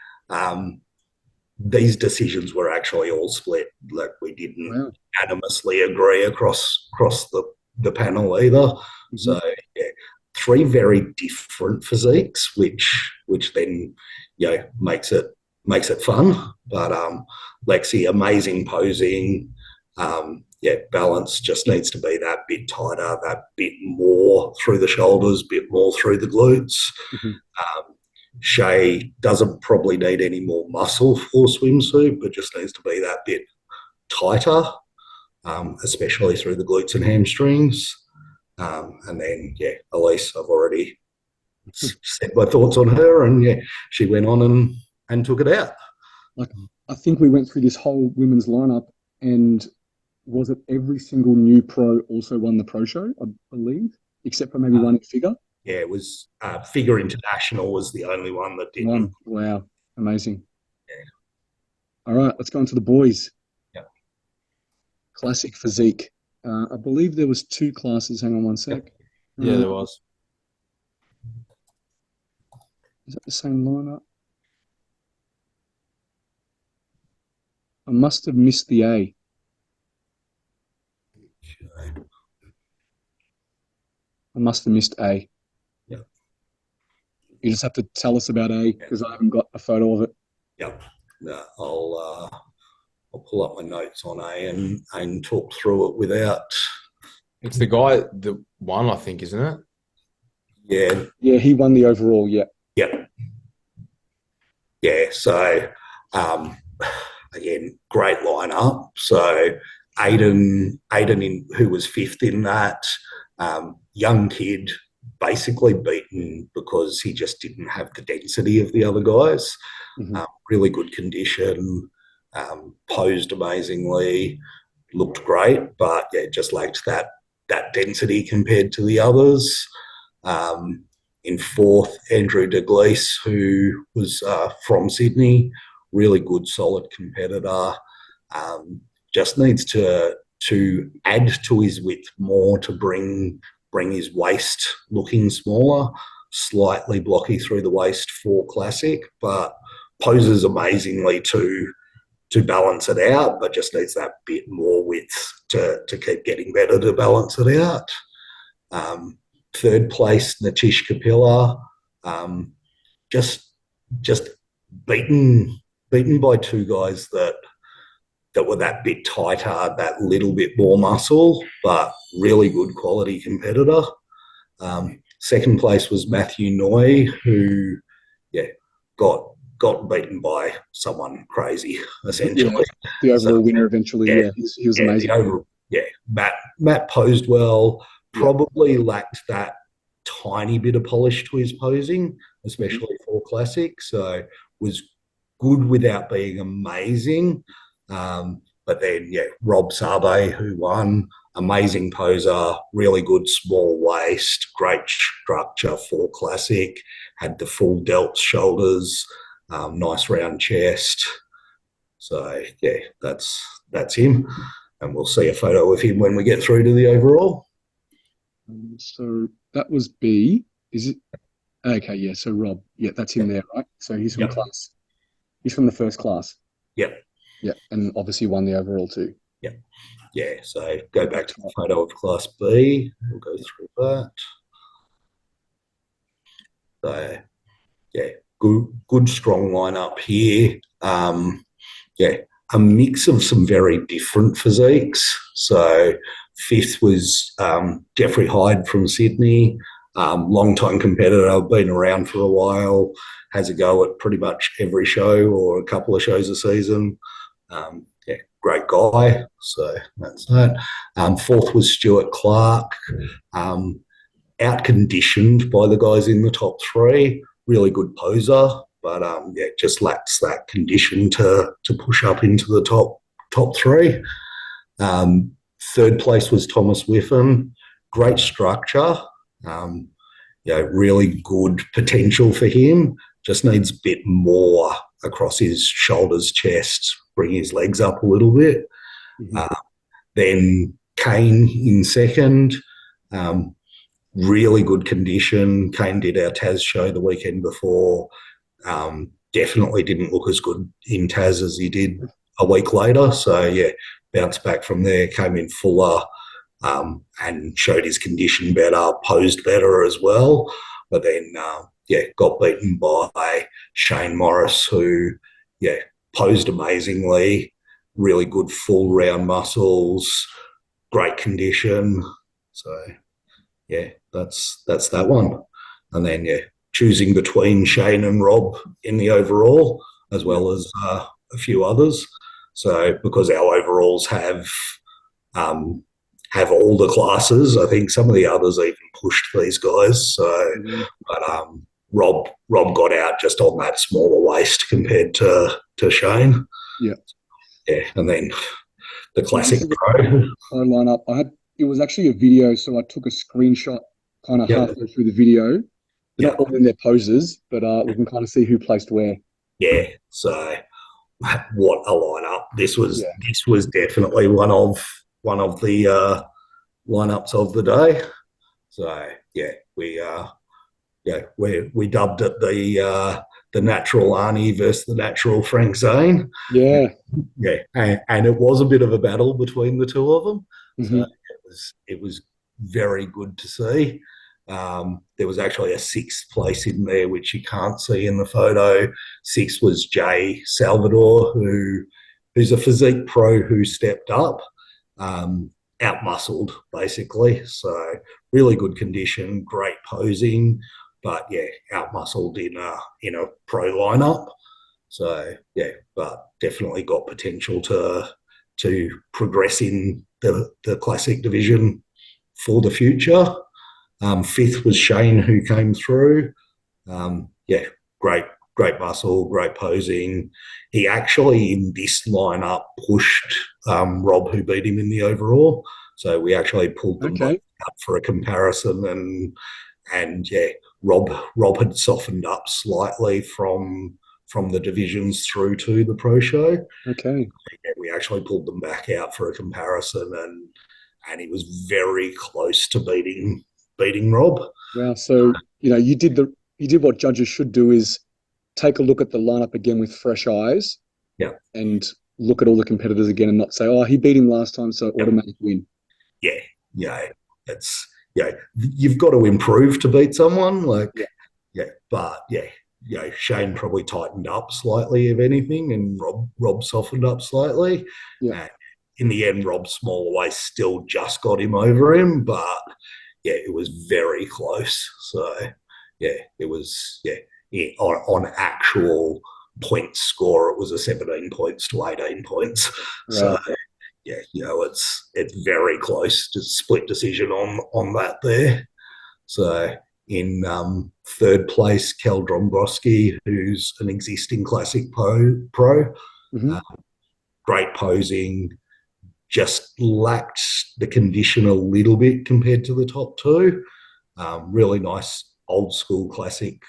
These decisions were actually all split. Like we didn't unanimously agree across the panel either. So 3 very different physiques, which then makes it fun. But Lexi, amazing posing. Balance just needs to be that bit tighter, that bit more through the shoulders, bit more through the glutes. Shay doesn't probably need any more muscle for swimsuit, but just needs to be that bit tighter, especially through the glutes and hamstrings. And then, Elise, I've already said my thoughts on her, and she went on and took it out. Like, I think we went through this whole women's lineup, and was it every single new pro also won the pro show, I believe, except for maybe one figure? Yeah, it was Figure International was the only one that didn't. Wow, amazing. Yeah. All right, let's go on to the boys. Yep. Classic physique. I believe there was 2 classes. Hang on one sec. Yeah, there was. Is that the same lineup? I must have missed the A. I must have missed A. Yeah. You just have to tell us about A because I haven't got a photo of it. Yep. No, I'll pull up my notes on A and talk through it without. It's the guy that won, I think, isn't it? Yeah. Yeah, he won the overall. Yeah. Yep. Yeah. So, again, great lineup. So, Aiden, who was fifth in that, young kid, basically beaten because he just didn't have the density of the other guys. Mhm. Really good condition, posed amazingly, looked great, but yeah, just lacked that density compared to the others. In fourth, Andrew DeGleese, who was from Sydney, really good, solid competitor. Just needs to add to his width more to bring his waist looking smaller, slightly blocky through the waist for classic, but poses amazingly to balance it out, but just needs that bit more width to keep getting better to balance it out. Third place, Natish Kapila, just beaten by two guys that were that bit tighter, that little bit more muscle, but really good quality competitor. Second place was Matthew Noy, who, got beaten by someone crazy, essentially. Yeah, the overall So, winner eventually. yeah, He was amazing. Matt posed well, probably lacked that tiny bit of polish to his posing, especially for classic. So was good without being amazing. But then, Rob Sabe, who won, amazing poser, really good small waist, great structure for classic, had the full delt shoulders, nice round chest. So, yeah, that's him. And we'll see a photo of him when we get through to the overall. So that was B. Is it? Okay, yeah. So Rob, yeah, that's him there, right? So he's from class. He's from the first class. Yep. Yeah, and obviously won the overall too. Yep. Yeah, so go back to the photo of Class B. We'll go through that. So, yeah, good strong lineup here. A mix of some very different physiques. So fifth was Jeffrey Hyde from Sydney, long-time competitor, been around for a while, has a go at pretty much every show or a couple of shows a season. Great guy. So that's that. Fourth was Stuart Clark, out-conditioned by the guys in the top three. Really good poser, but just lacks that condition to push up into the top three. Third place was Thomas Whiffen. Great structure. Really good potential for him. Just needs a bit more across his shoulders, chest, bring his legs up a little bit. Then Kane in second. Really good condition. Kane did our Taz show the weekend before. Definitely didn't look as good in Taz as he did a week later. So, bounced back from there, came in fuller, and showed his condition better, posed better as well. But then, got beaten by Shane Morris, who, posed amazingly, really good full round muscles, great condition. So, that's that one. And then, choosing between Shane and Rob in the overall, as well as a few others. So because our overalls have all the classes, I think some of the others even pushed these guys. So, but Rob got out just on that smaller waist compared to Shane. Yeah. Yeah, and then the classic pro lineup. It was actually a video, so I took a screenshot kind of halfway through the video. They're not all in their poses, but we can kind of see who placed where. Yeah. So what a lineup! This was definitely one of the lineups of the day. So we dubbed it the natural Arnie versus the natural Frank Zane. Yeah. And it was a bit of a battle between the two of them. Mm-hmm. So it was very good to see. There was actually a sixth place in there, which you can't see in the photo. Sixth was Jay Salvador, who's a physique pro who stepped up, out-muscled, basically. So really good condition, great posing, but yeah, out-muscled in a pro lineup. So yeah, but definitely got potential to progress in the classic division for the future. Fifth was Shane, who came through. Yeah, great muscle, great posing. He actually, in this lineup, pushed Rob, who beat him in the overall. So we actually pulled them both up for a comparison, and yeah, Rob had softened up slightly from the divisions through to the pro show. Okay. Yeah, we actually pulled them back out for a comparison, and he was very close to beating Rob. Wow. So, you did what judges should do, is take a look at the lineup again with fresh eyes. Yeah. And look at all the competitors again and not say, oh, he beat him last time, so automatic win. Yeah. You've got to improve to beat someone. Shane probably tightened up slightly, if anything, and Rob softened up slightly. Yeah. In the end, Rob's small waist still just got him over him, but yeah, it was very close. So yeah, it was on actual point score, it was a 17 points to 18 points. Right. So yeah, it's very close to split decision on that there. So in third place, Kel Dombrowski, who's an existing classic pro. Mm-hmm. Great posing, just lacked the condition a little bit compared to the top two. Really nice old school classic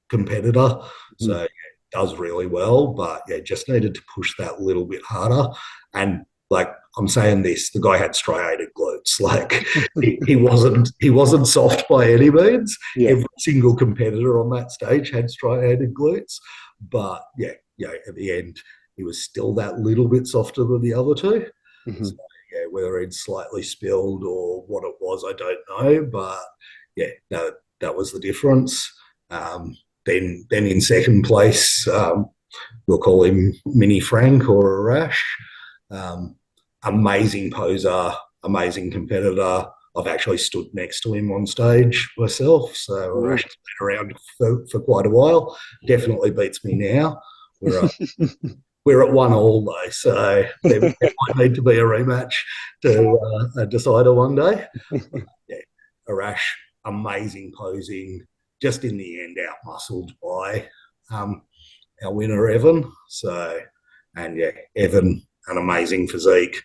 competitor. Mm-hmm. So yeah, does really well, but yeah, just needed to push that little bit harder. And like I'm saying this, the guy had striated glutes. Like he wasn't soft by any means. Yeah. Every single competitor on that stage had striated glutes, but yeah, at the end he was still that little bit softer than the other two. Mm-hmm. So, yeah, whether he'd slightly spilled or what it was, I don't know, but yeah, that was the difference. Then in second place, we'll call him Mini Frank or Arash. Amazing poser, amazing competitor. I've actually stood next to him on stage myself, so Arash has been around for quite a while. Definitely beats me now. We're at 1-1 though, so there might need to be a rematch to decide one day. Yeah, Arash, amazing posing. Just in the end, out-muscled by our winner, Evan. So, and yeah, Evan, an amazing physique.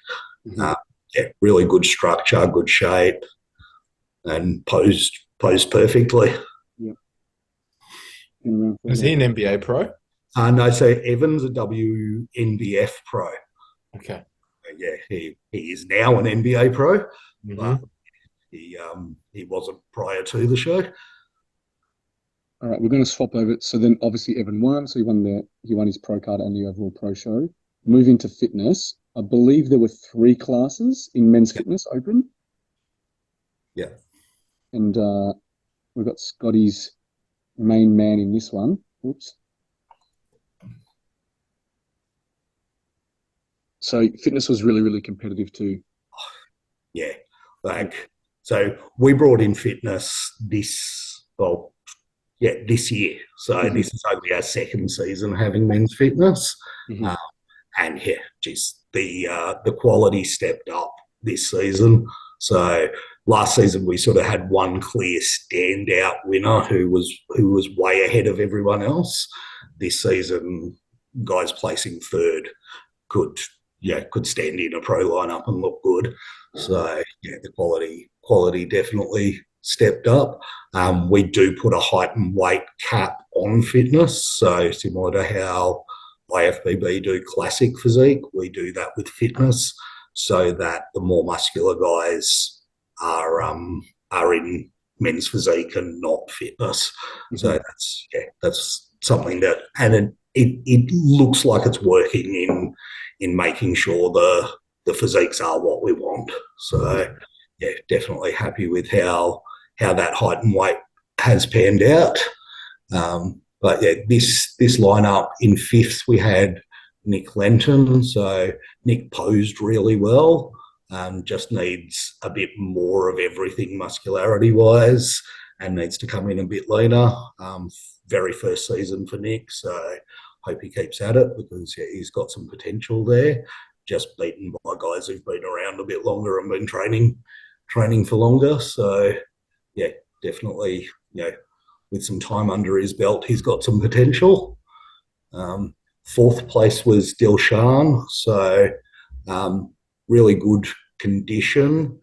Mm-hmm. Really good structure, good shape, and posed perfectly. Yeah. Is he an NBA pro? No, so Evan's a WNBF pro. Okay. Yeah, he is now an NBA pro, mm-hmm. but he wasn't prior to the show. All right, we're going to swap over. So then, obviously, Evan won. So he won his pro card and the overall pro show. Moving to fitness, I believe there were 3 classes in men's fitness open. Yeah. And we've got Scotty's main man in this one. Oops. So fitness was really, really competitive too. Yeah. So we brought in fitness this year. So mm-hmm. This is only our second season having men's fitness. Mm-hmm. And yeah, just the quality stepped up this season. So last season we sort of had one clear standout winner who was way ahead of everyone else. This season, guys placing third could stand in a pro lineup and look good. So yeah, the quality definitely stepped up. We do put a height and weight cap on fitness, so similar to how IFBB do classic physique, we do that with fitness, so that the more muscular guys are in men's physique and not fitness. Mm-hmm. So that's something that, and it looks like it's working in making sure the physiques are what we want. So yeah, definitely happy with how how that height and weight has panned out. But yeah, this lineup in fifth, we had Nick Lenton. So Nick posed really well. Just needs a bit more of everything muscularity-wise and needs to come in a bit leaner. Very first season for Nick, so hope he keeps at it because yeah, he's got some potential there. Just beaten by guys who've been around a bit longer and been training for longer. So yeah, definitely, with some time under his belt, he's got some potential. Fourth place was Dilshan, so really good condition.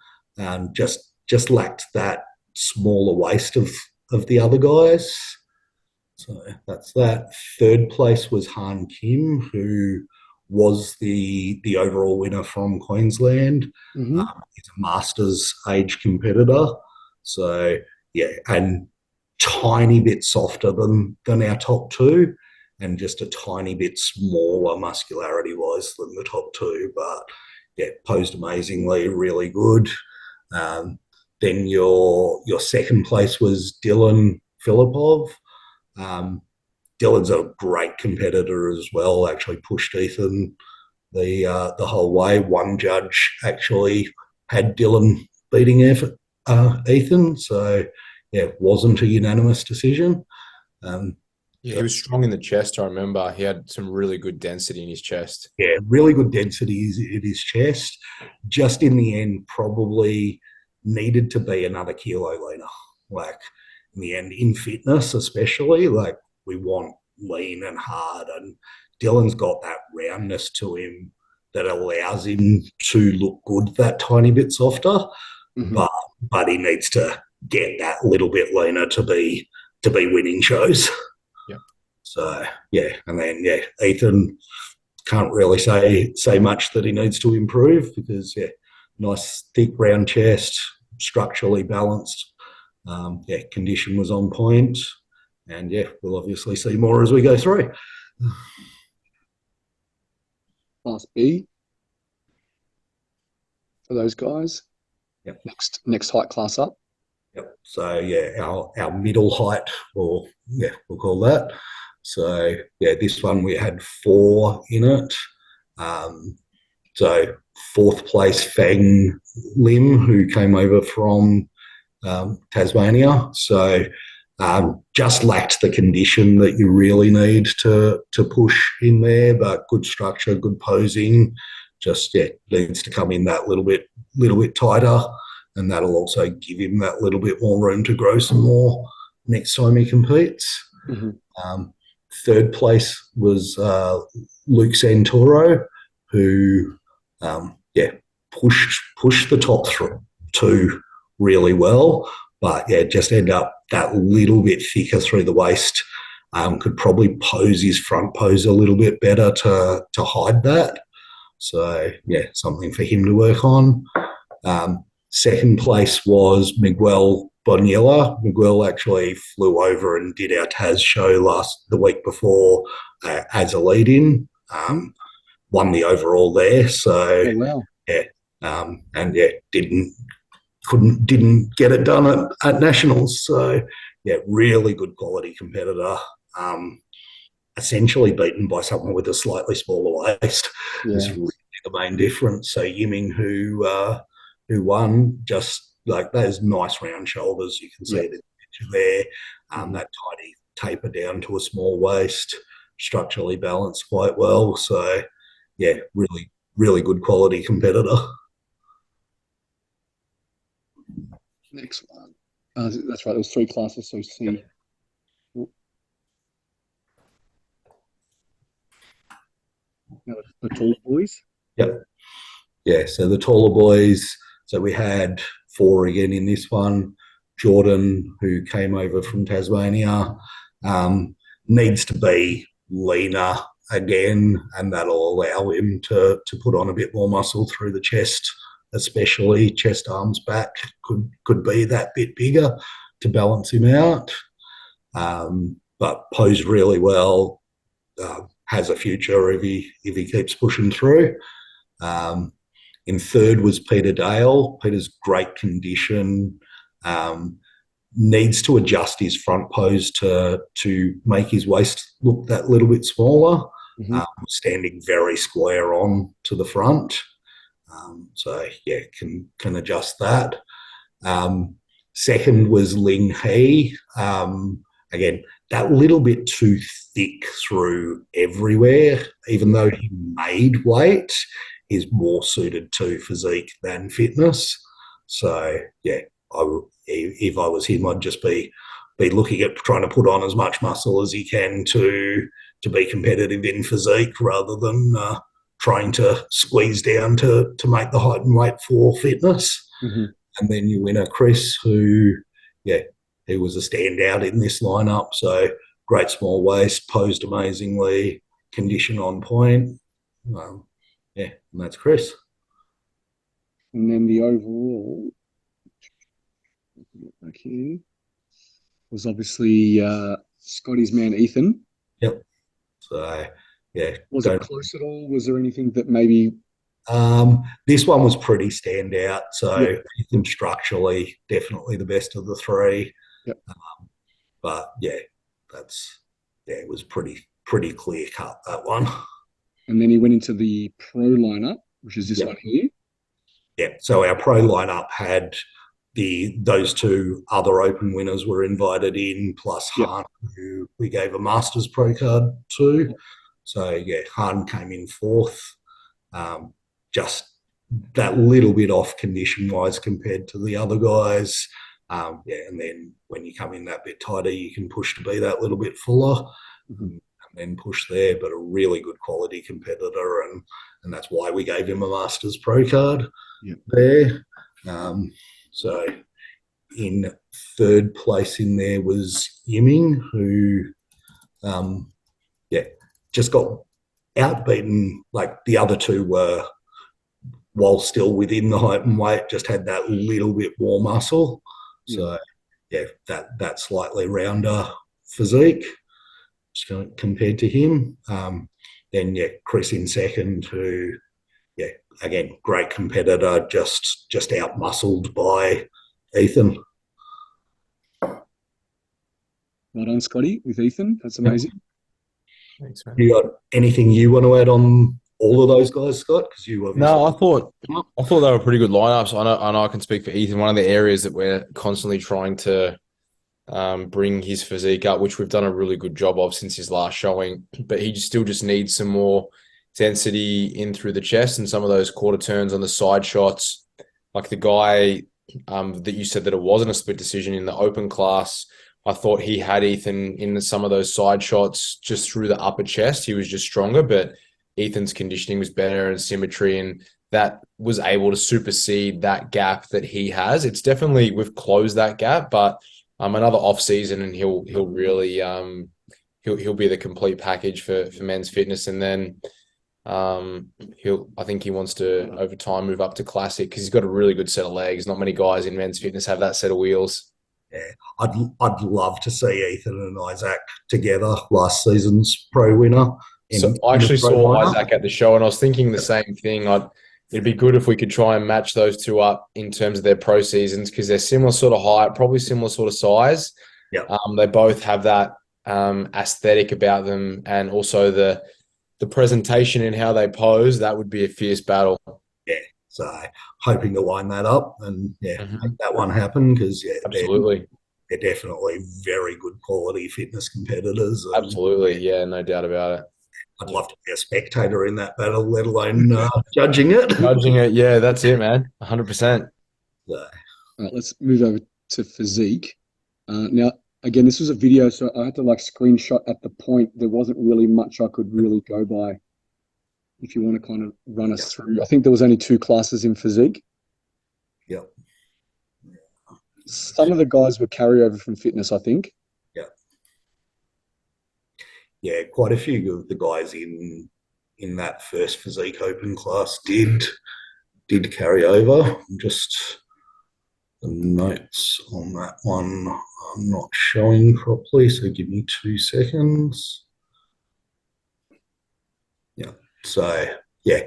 Just lacked that smaller waist of the other guys. So that's that. Third place was Han Kim, who was the overall winner from Queensland. Mm-hmm. He's a Masters age competitor. So yeah, and tiny bit softer than our top two, and just a tiny bit smaller muscularity-wise than the top two. But yeah, posed amazingly, really good. Then your second place was Dylan Filipov. Dylan's a great competitor as well. Actually pushed Ethan the whole way. One judge actually had Dylan beating Ethan, so yeah, it wasn't a unanimous decision. Yeah, he was strong in the chest. I remember he had some really good density in his chest. Yeah, really good density in his chest. Just in the end, probably needed to be another kilo leaner. Like in the end, in fitness especially, like we want lean and hard, and Dylan's got that roundness to him that allows him to look good that tiny bit softer. Mm-hmm. But he needs to get that little bit leaner to be winning shows. Yeah. So yeah, and then yeah, Ethan can't really say much that he needs to improve because yeah, nice thick round chest, structurally balanced. Yeah, condition was on point, and yeah, we'll obviously see more as we go through. Class B for those guys. Yep. Next height class up. Yep. So yeah, our middle height, or yeah, we'll call that. So yeah, this one we had 4 in it. So fourth place Fang Lim, who came over from Tasmania. So just lacked the condition that you really need to push in there, but good structure, good posing. Just yeah, needs to come in that little bit tighter, and that'll also give him that little bit more room to grow some more next time he competes. Mm-hmm. Third place was Luke Santoro, who yeah, pushed the top 2 really well, but yeah, just end up that little bit thicker through the waist. Could probably pose his front pose a little bit better to hide that. So yeah, something for him to work on. Second place was Miguel Bonilla. Miguel actually flew over and did our Taz show the week before as a lead-in. Won the overall there. So oh, wow. Yeah, and yeah, didn't get it done at nationals. So yeah, really good quality competitor. Essentially beaten by someone with a slightly smaller waist. Yeah. Is really the main difference. So Yiming, who won, just like those nice round shoulders, you can see the picture there. That tidy taper down to a small waist, structurally balanced quite well. So yeah, really, really good quality competitor. Next one. That's right. There was 3 classes. So C. Yep. Now the taller boys. Yep. Yeah. So the taller boys. So we had 4 again in this one. Jordan, who came over from Tasmania, needs to be leaner again, and that'll allow him to put on a bit more muscle through the chest, especially chest, arms, back could be that bit bigger to balance him out. But posed really well, has a future if he keeps pushing through. In third was Peter Dale. Peter's great condition, needs to adjust his front pose to make his waist look that little bit smaller. Standing very square on to the front. So yeah, can adjust that. Second was Ling He. Again, that little bit too thick through everywhere, even though he made weight, is more suited to physique than fitness. So yeah, if I was him, I'd just be looking at trying to put on as much muscle as he can to be competitive in physique, rather than trying to squeeze down to make the height and weight for fitness. And then your winner, Chris, who, yeah, he was a standout in this lineup. So great small waist, posed amazingly, condition on point. Yeah, and that's Chris. And then the overall, back here, was obviously Scotty's man, Ethan. Yep. So, yeah. Was it close at all? Was there anything that maybe... This one was pretty standout. So Ethan structurally, definitely the best of the three. Yep. But yeah, it was pretty clear cut, that one. And then he went into the pro lineup, which is this one here. Yeah. So our pro lineup had those two other open winners were invited in, plus Han, who we gave a Masters Pro card to. So yeah, Han came in fourth. Just that little bit off condition-wise compared to the other guys. And then when you come in that bit tighter, you can push to be that little bit fuller and then push there. But a really good quality competitor, and that's why we gave him a Masters Pro card there. So in third place in there was Yiming, who, just got outbeaten. Like the other two were, while still within the height and weight, just had that little bit more muscle. So, yeah, that slightly rounder physique compared to him. Then, Chris in second, who, again, great competitor, just out-muscled by Ethan. Well done, Scotty, with Ethan. That's amazing. Thanks, man. You got anything you want to add on all of those guys, Scott? Because you obviously... No, I thought they were pretty good lineups. I know I can speak for Ethan. One of the areas that we're constantly trying to bring his physique up, which we've done a really good job of since his last showing, but he still just needs some more density in through the chest and some of those quarter turns on the side shots. Like the guy that you said that it wasn't a split decision in the open class, I thought he had Ethan in some of those side shots just through the upper chest. He was just stronger, but Ethan's conditioning was better and symmetry, and that was able to supersede that gap that he has. It's definitely, we've closed that gap, but another off season and he'll really he'll be the complete package for men's fitness. And then I think he wants to over time move up to classic because he's got a really good set of legs. Not many guys in men's fitness have that set of wheels. Yeah, I'd love to see Ethan and Isaac together, last season's pro winner. So I actually saw Isaac at the show, and I was thinking the same thing. It'd be good if we could try and match those two up in terms of their pro seasons, because they're similar sort of height, probably similar sort of size. Yeah. They both have that aesthetic about them, and also the presentation and how they pose. That would be a fierce battle. Yeah. So hoping to line that up and make that one happen, because absolutely, they're definitely very good quality fitness competitors. Absolutely, yeah, no doubt about it. I'd love to be a spectator in that battle, let alone judging it. Judging it, yeah, that's it, man. 100%. All right, let's move over to physique. Now, again, this was a video, so I had to screenshot at the point. There wasn't really much I could really go by. If you want to kind of run us through, I think there was only 2 classes in physique. Yep. Some of the guys were carryover from fitness, I think. Yeah, quite a few of the guys in that first physique open class did carry over. Just the notes on that one I'm not showing properly, so give me 2 seconds. Yeah, so yeah,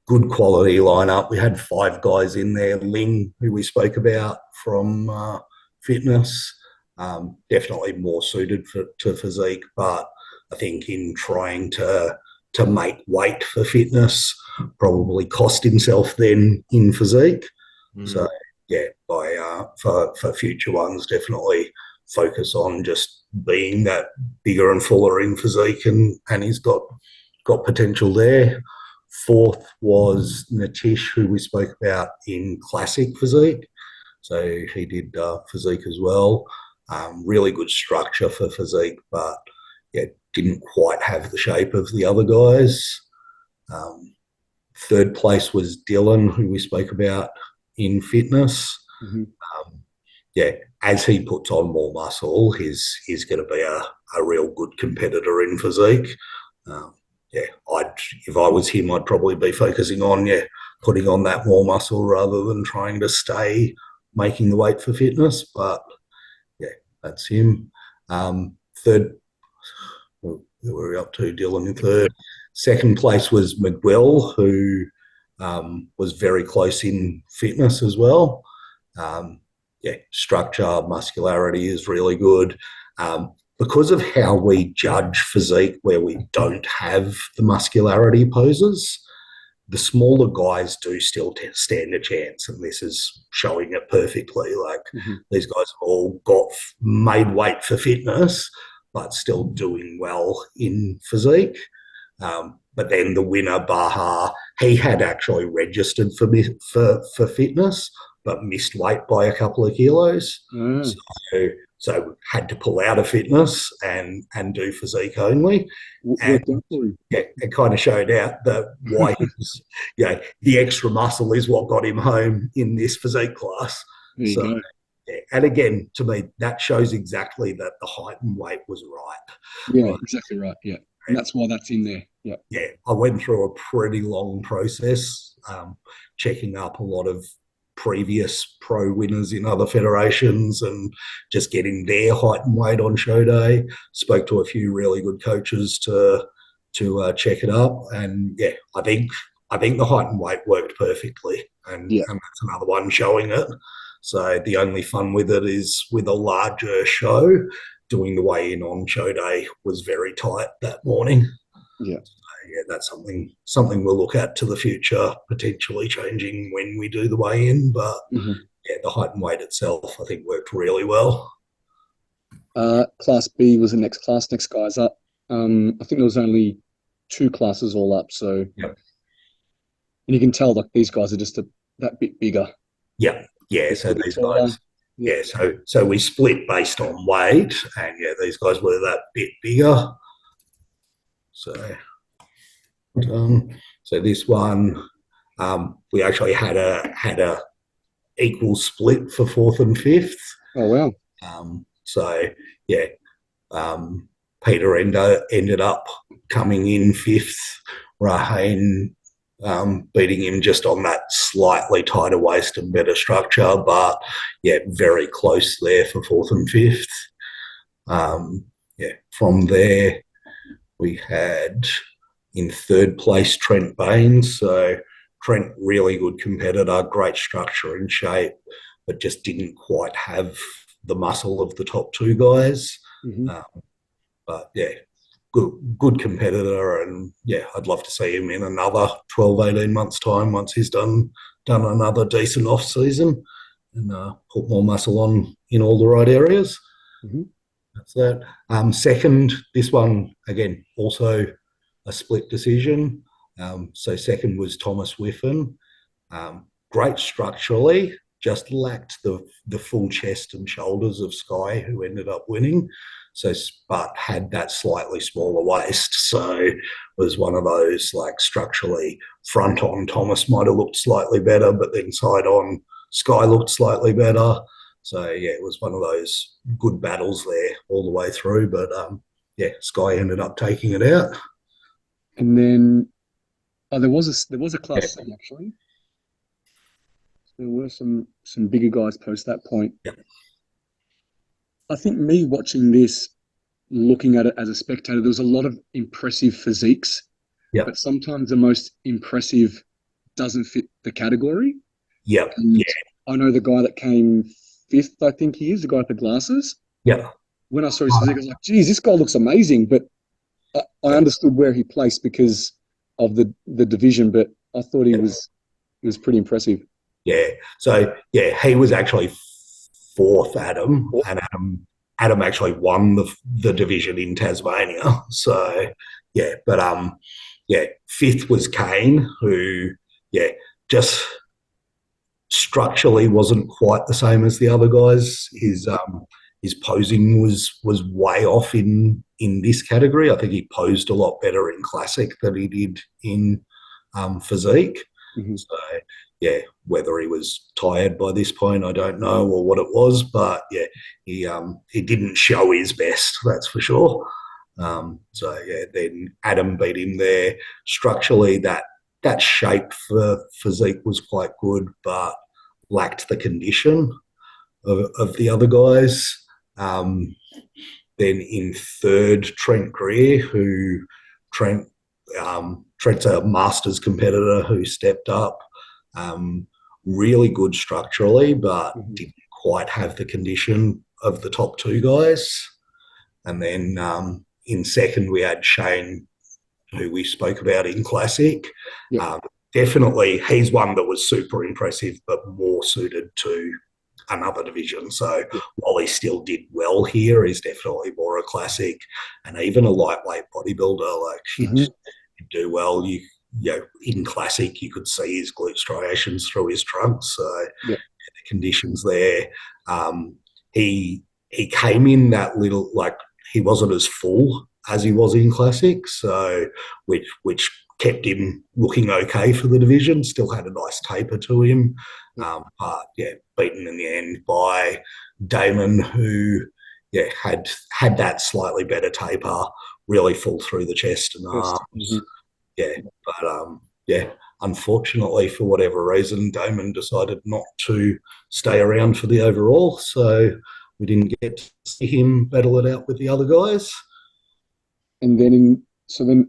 good quality lineup. We had 5 guys in there. Ling, who we spoke about from fitness, Definitely more suited to physique, but I think in trying to make weight for fitness, probably cost himself then in physique. So yeah, for future ones, definitely focus on just being that bigger and fuller in physique, and he's got potential there. Fourth was Natish, who we spoke about in classic physique. So he did physique as well. Really good structure for physique, but yeah, didn't quite have the shape of the other guys. Third place was Dylan, who we spoke about in fitness. Yeah, as he puts on more muscle, he's going to be a real good competitor in physique. Yeah, if I was him, I'd probably be focusing on putting on that more muscle rather than trying to stay making the weight for fitness. But yeah, that's him. Third, where were we up to? Dylan in third. Second place was Miguel, who was very close in fitness as well. Yeah, structure, muscularity is really good. Because of how we judge physique, where we don't have the muscularity poses, the smaller guys do still stand a chance, and this is showing it perfectly. Like these guys have all made weight for fitness, but still doing well in physique. But then the winner, Baha, he had actually registered for fitness, but missed weight by a couple of kilos. So had to pull out of fitness and do physique only. And yeah, it kind of showed out that why the extra muscle is what got him home in this physique class. So, yeah, and again, to me, that shows exactly that the height and weight was right. Yeah, right. Exactly right. Yeah. And that's why that's in there. Yeah. Yeah, I went through a pretty long process, checking up a lot of previous pro winners in other federations and just getting their height and weight on show day. Spoke to a few really good coaches to check it up, and yeah, I think the height and weight worked perfectly, and that's another one showing it. So the only fun with it is with a larger show. Doing the weigh-in on show day was very tight that morning. Yeah. Yeah, that's something we'll look at to the future, potentially changing when we do the weigh-in. But yeah, the height and weight itself, I think, worked really well. Class B was the next class. Next guy's up. I think there was only 2 classes all up. So, and you can tell like these guys are just that bit bigger. Yeah. So these guys. Yeah, so we split based on weight, and yeah, these guys were that bit bigger. So this one, we actually had a equal split for 4th and 5th. Oh wow! So yeah, Peter ended up coming in 5th. Rahane beating him just on that slightly tighter waist and better structure, but yeah, very close there for 4th and 5th. Yeah, from there we had in 3rd place Trent Baines. So Trent, really good competitor, great structure and shape, but just didn't quite have the muscle of the top 2 guys. But yeah, good competitor, and yeah, I'd love to see him in another 12, 18 months' time once he's done another decent off season and put more muscle on in all the right areas. That's that. Second, this one again also a split decision. So second was Thomas Whiffen. Great structurally, just lacked the full chest and shoulders of Sky, who ended up winning. So, but had that slightly smaller waist. So was one of those, like, structurally front on Thomas might have looked slightly better, but then side on Sky looked slightly better. So yeah, it was one of those good battles there all the way through. But yeah, Sky ended up taking it out. And then there was a class C actually. There were some bigger guys post that point. I think me watching this, looking at it as a spectator, there was a lot of impressive physiques, but sometimes the most impressive doesn't fit the category. I know the guy that came 5th, I think he is, the guy with the glasses. Yeah. When I saw his physique, I was like, geez, this guy looks amazing. But I understood where he placed because of the division, but I thought he was pretty impressive. Yeah. So yeah, he was actually fourth, Adam, Oh, and Adam actually won the division in Tasmania. So yeah, but yeah, fifth was Kane, who yeah just structurally wasn't quite the same as the other guys. His posing was way off in this category. I think he posed a lot better in classic than he did in physique. mhm. So yeah, whether he was tired by this point, I don't know, or what it was, but yeah, he didn't show his best, that's for sure. So yeah, then Adam beat him there. Structurally, that shape for physique was quite good, but lacked the condition of the other guys. Um, then in third, Trent Greer, who Trent's a Masters competitor who stepped up. Um, really good structurally, but Mhm. didn't quite have the condition of the top two guys. And then in second, we had Shane, who we spoke about in Classic. Yep. Definitely, he's one that was super impressive, but more suited to another division. So Yep. while he still did well here, he's definitely more a Classic and even a lightweight bodybuilder. Like he'd Mhm. do well. You know, in Classic, you could see his glute striations through his trunks. So Yep. the conditions there. Um, he came in that little like he wasn't as full as he was in Classic, so which kept him looking okay for the division. Still had a nice taper to him, Yep. but yeah, beaten in the end by Damon, who yeah had that slightly better taper, really full through the chest and Yes. arms. Mhm. Yeah, but yeah, unfortunately for whatever reason, Damon decided not to stay around for the overall, so we didn't get to see him battle it out with the other guys. And then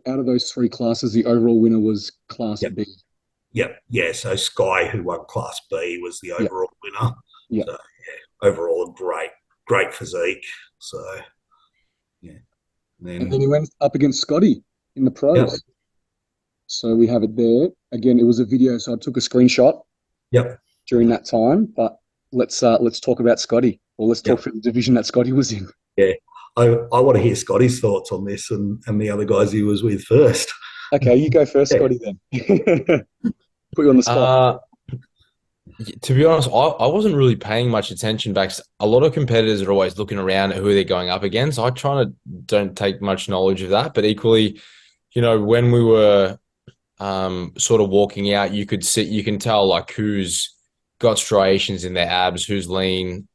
out of those three classes, the overall winner was Class Yep, B. yep, yeah. So Sky, who won Class B, was the Yep. overall winner. Yep. So yeah, overall a great physique. So yeah, and And then he then went up against Scotty in the yep, pros. So we have it there. Again, it was a video, so I took a screenshot yep, during that time. But let's talk about Scotty, or let's talk yep, for the division that Scotty was in. yeah. I want to hear Scotty's thoughts on this and the other guys he was with first. Okay, you go first, Yeah, Scotty. Then put you on the spot. Uh, to be honest, I wasn't really paying much attention back. A lot of competitors are always looking around at who they're going up against. I try to don't take much knowledge of that, but equally, when we were sort of walking out, you can tell like who's got striations in their abs, who's lean.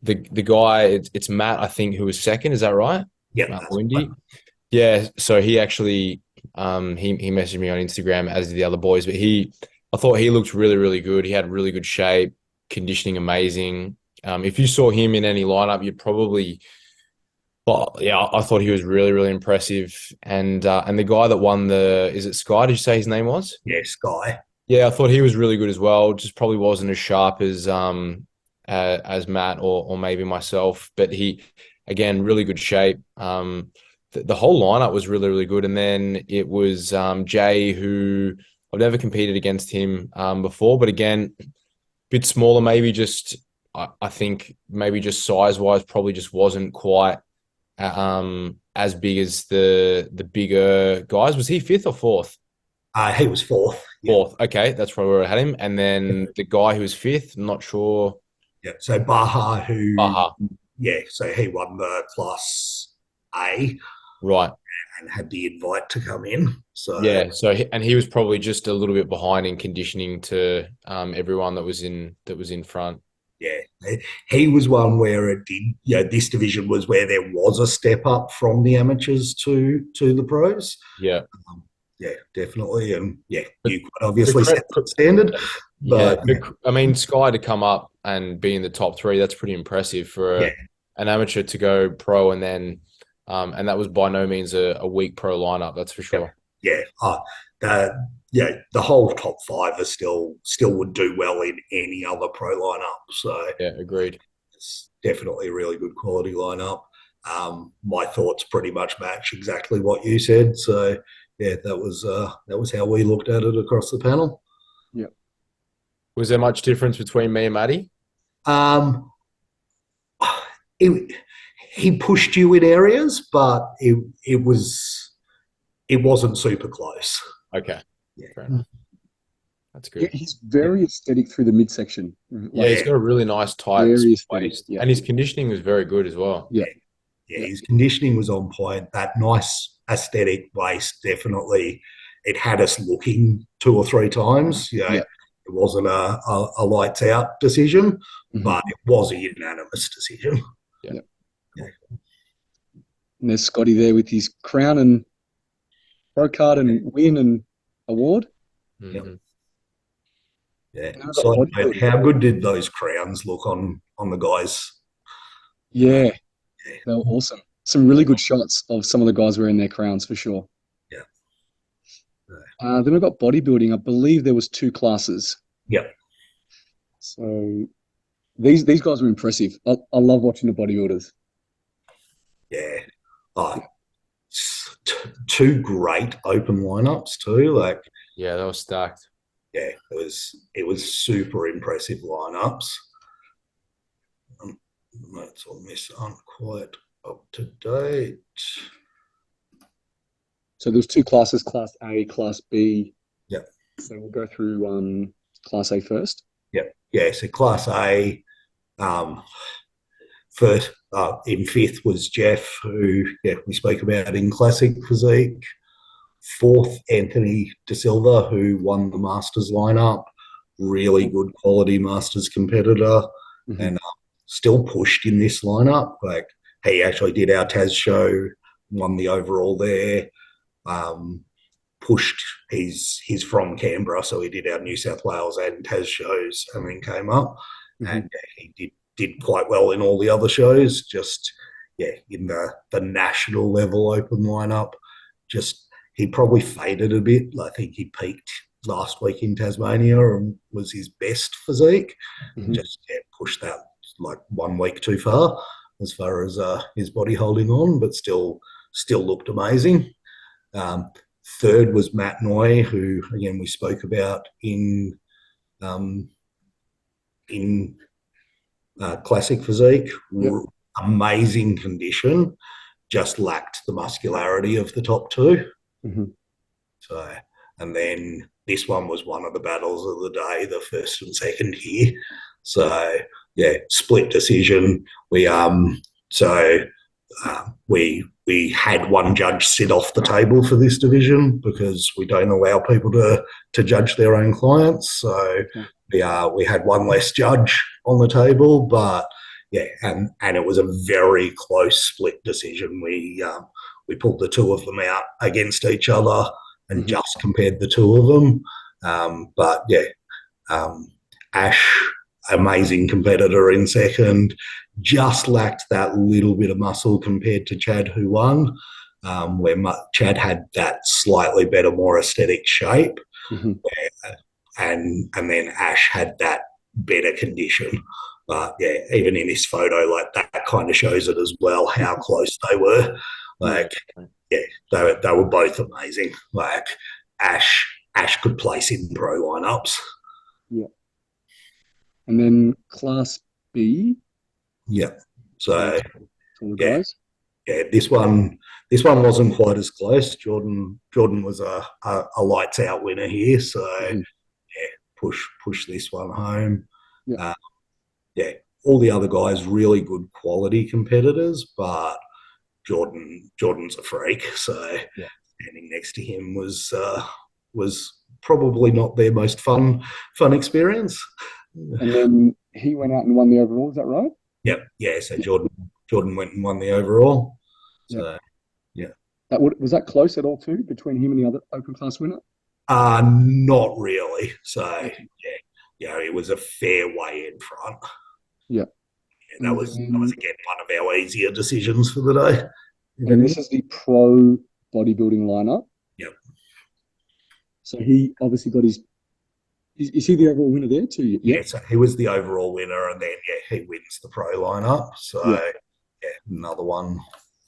The guy, it's Matt, I think, who was second. Is that right? yep, Matt that's right. Windy. Yeah. So he actually, he messaged me on Instagram as did the other boys, but I thought he looked really, really good. He had really good shape, conditioning amazing. If you saw him in any lineup, you'd probably, well, yeah, I thought he was really, really impressive. And the guy that won is it Sky? Did you say his name was? Yeah, Sky. Yeah, I thought he was really good as well. Just probably wasn't as sharp as Matt or maybe myself, but he again really good shape. The whole lineup was really, really good. And then it was Jay, who I've never competed against him before, but again, bit smaller, maybe just I think maybe just size wise, probably just wasn't quite as big as the bigger guys. Was he fifth or fourth? He was fourth. Yeah, Fourth. Okay, that's probably where I had him. And then the guy who was fifth, I'm not sure. yeah. So Baha, who Aha, yeah, so he won the Class A right. and had the invite to come in. So Yeah. So and he was probably just a little bit behind in conditioning to everyone that was in front. yeah, he was one where it did. Yeah, this division was where there was a step up from the amateurs to the pros. Yeah. Um, yeah, definitely, and yeah, But you could the obviously set credit, the standard, yeah. but yeah, I mean, Sky to come up and be in the top three, that's pretty impressive for yeah, an amateur to go pro and that was by no means a weak pro lineup, that's for yeah, sure. yeah. Yeah, the whole top five are still would do well in any other pro lineup. So Yeah, agreed. it's definitely a really good quality lineup. My thoughts pretty much match exactly what you said. So yeah, that was how we looked at it across the panel. Yeah. Was there much difference between me and Maddie? Um, he pushed you in areas, but it wasn't super close. Okay. Yeah. Fair enough. That's Yeah, good. he's very aesthetic through the midsection. Yeah, he's got a really nice tight Very aesthetic. waist. Yeah. And his conditioning was very good as well. Yeah. Yeah, his conditioning was on point. That nice aesthetic waist, definitely. It had us looking 2 or 3 times. You know, Yeah. it wasn't a lights out decision, Mhm. but it was a unanimous decision. Yeah. And there's Scotty there with his crown and pro card and win and award. Mhm. Yeah. Now I've got So bodybuilding. how good did those crowns look on the guys? Yeah, they were awesome. Some really good shots of some of the guys wearing their crowns for sure. Yeah. Then we've got bodybuilding. I believe there was 2 classes. Yep. So these guys were impressive. I love watching the bodybuilders. Yeah. 2 great open lineups too. Like, Yeah, that was stacked. yeah, it was super impressive lineups. Notes on this aren't quite up to date. So there's 2 classes, Class A, Class B. Yep. So we'll go through Class A first. Yep. Yeah. So Class A, first in 5th was Jeff, who we spoke about in Classic Physique. 4th, Anthony De Silva, who won the Masters lineup. Really good quality Masters competitor, and still pushed in this lineup. Like, he actually did our TAS show, won the overall there. Pushed. He's from Canberra, so he did our New South Wales and TAS shows, and then came up, and he did quite well in all the other shows. Just in the national level open lineup, just he probably faded a bit. I think he peaked last week in Tasmania and was his best physique. Just pushed that like 1 week too far as his body holding on, but still looked amazing. 3rd was Matt Noy, who again we spoke about in Classic Physique. Yep. Amazing condition, just lacked the muscularity of the top 2. So, and then this one was one of the battles of the day, the 1st and 2nd here. So split decision. We had one judge sit off the table for this division because we don't allow people to judge their own clients. So we had one less judge on the table, but and it was a very close split decision. We pulled the 2 of them out against each other and just compared the 2 of them. But Ash, amazing competitor in 2nd, just lacked that little bit of muscle compared to Chad, who won, where Chad had that slightly better, more aesthetic shape, and then Ash had that better condition. But even in this photo, like that kind of shows it as well, how close they were. Like, they were both amazing. Like, Ash could place in pro lineups. Yeah. And then Class B. Yeah. So guys. this one wasn't quite as close. Jordan was a lights out winner here. So push this one home. All the other guys really good quality competitors, but Jordan's a freak. So standing next to him was probably not their most fun experience. And then he went out and won the overall. Is that right? Yep. Yeah. So Jordan went and won the overall. So was that close at all too between him and the other open class winner? Not really. So it was a fair way in front. Yeah. That was again one of our easier decisions for the day. And this is the pro bodybuilding lineup. Yep. So he obviously got his Is he the overall winner there too? Yeah. Yeah, so he was the overall winner, and then he wins the pro lineup. So another one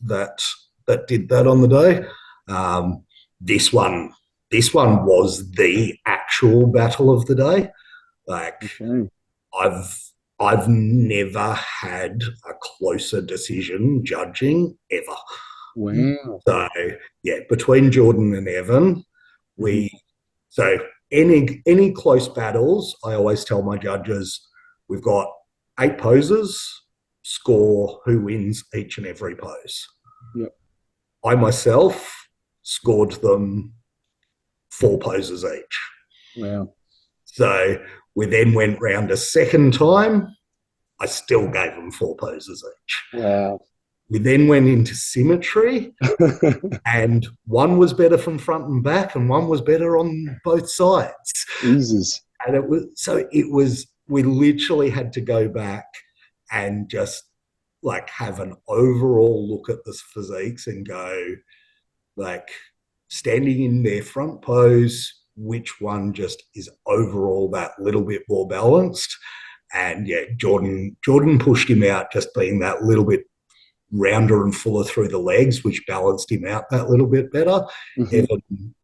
that did that on the day. This one was the actual battle of the day. Like, Okay. I've never had a closer decision judging ever. Wow. So between Jordan and Evan, so any close battles, I always tell my judges, we've got 8 poses, score who wins each and every pose. Yep. I myself scored them 4 poses each. Wow. So we then went round a second time. I still gave them 4 poses each. Wow. We then went into symmetry, and one was better from front and back, and one was better on both sides. Jesus. And we literally had to go back and just like have an overall look at the physiques and go, like, standing in their front pose, which one just is overall that little bit more balanced. And Jordan pushed him out, just being that little bit rounder and fuller through the legs, which balanced him out that little bit better.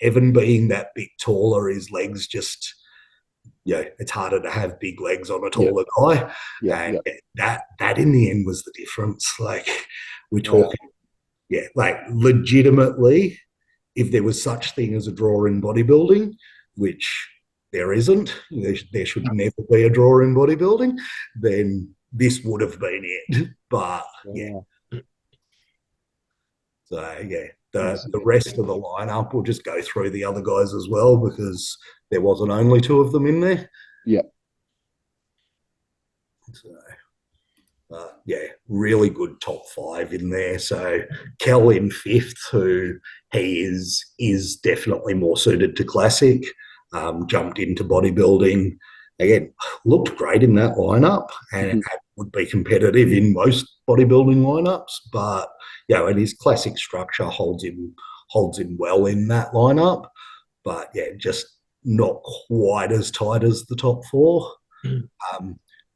Evan being that bit taller, his legs just, it's harder to have big legs on a taller guy. And that in the end was the difference. Like, we're talking, like, legitimately, if there was such thing as a draw in bodybuilding, which there isn't, there should never be a draw in bodybuilding, then this would have been it. But so the rest of the lineup, we'll just go through the other guys as well, because there wasn't only 2 of them in there. So really good top 5 in there. So Kel in 5th, who he is definitely more suited to classic, jumped into bodybuilding. Again, looked great in that lineup, and would be competitive in most bodybuilding lineups. But and his classic structure holds him well in that lineup. But just not quite as tight as the top 4.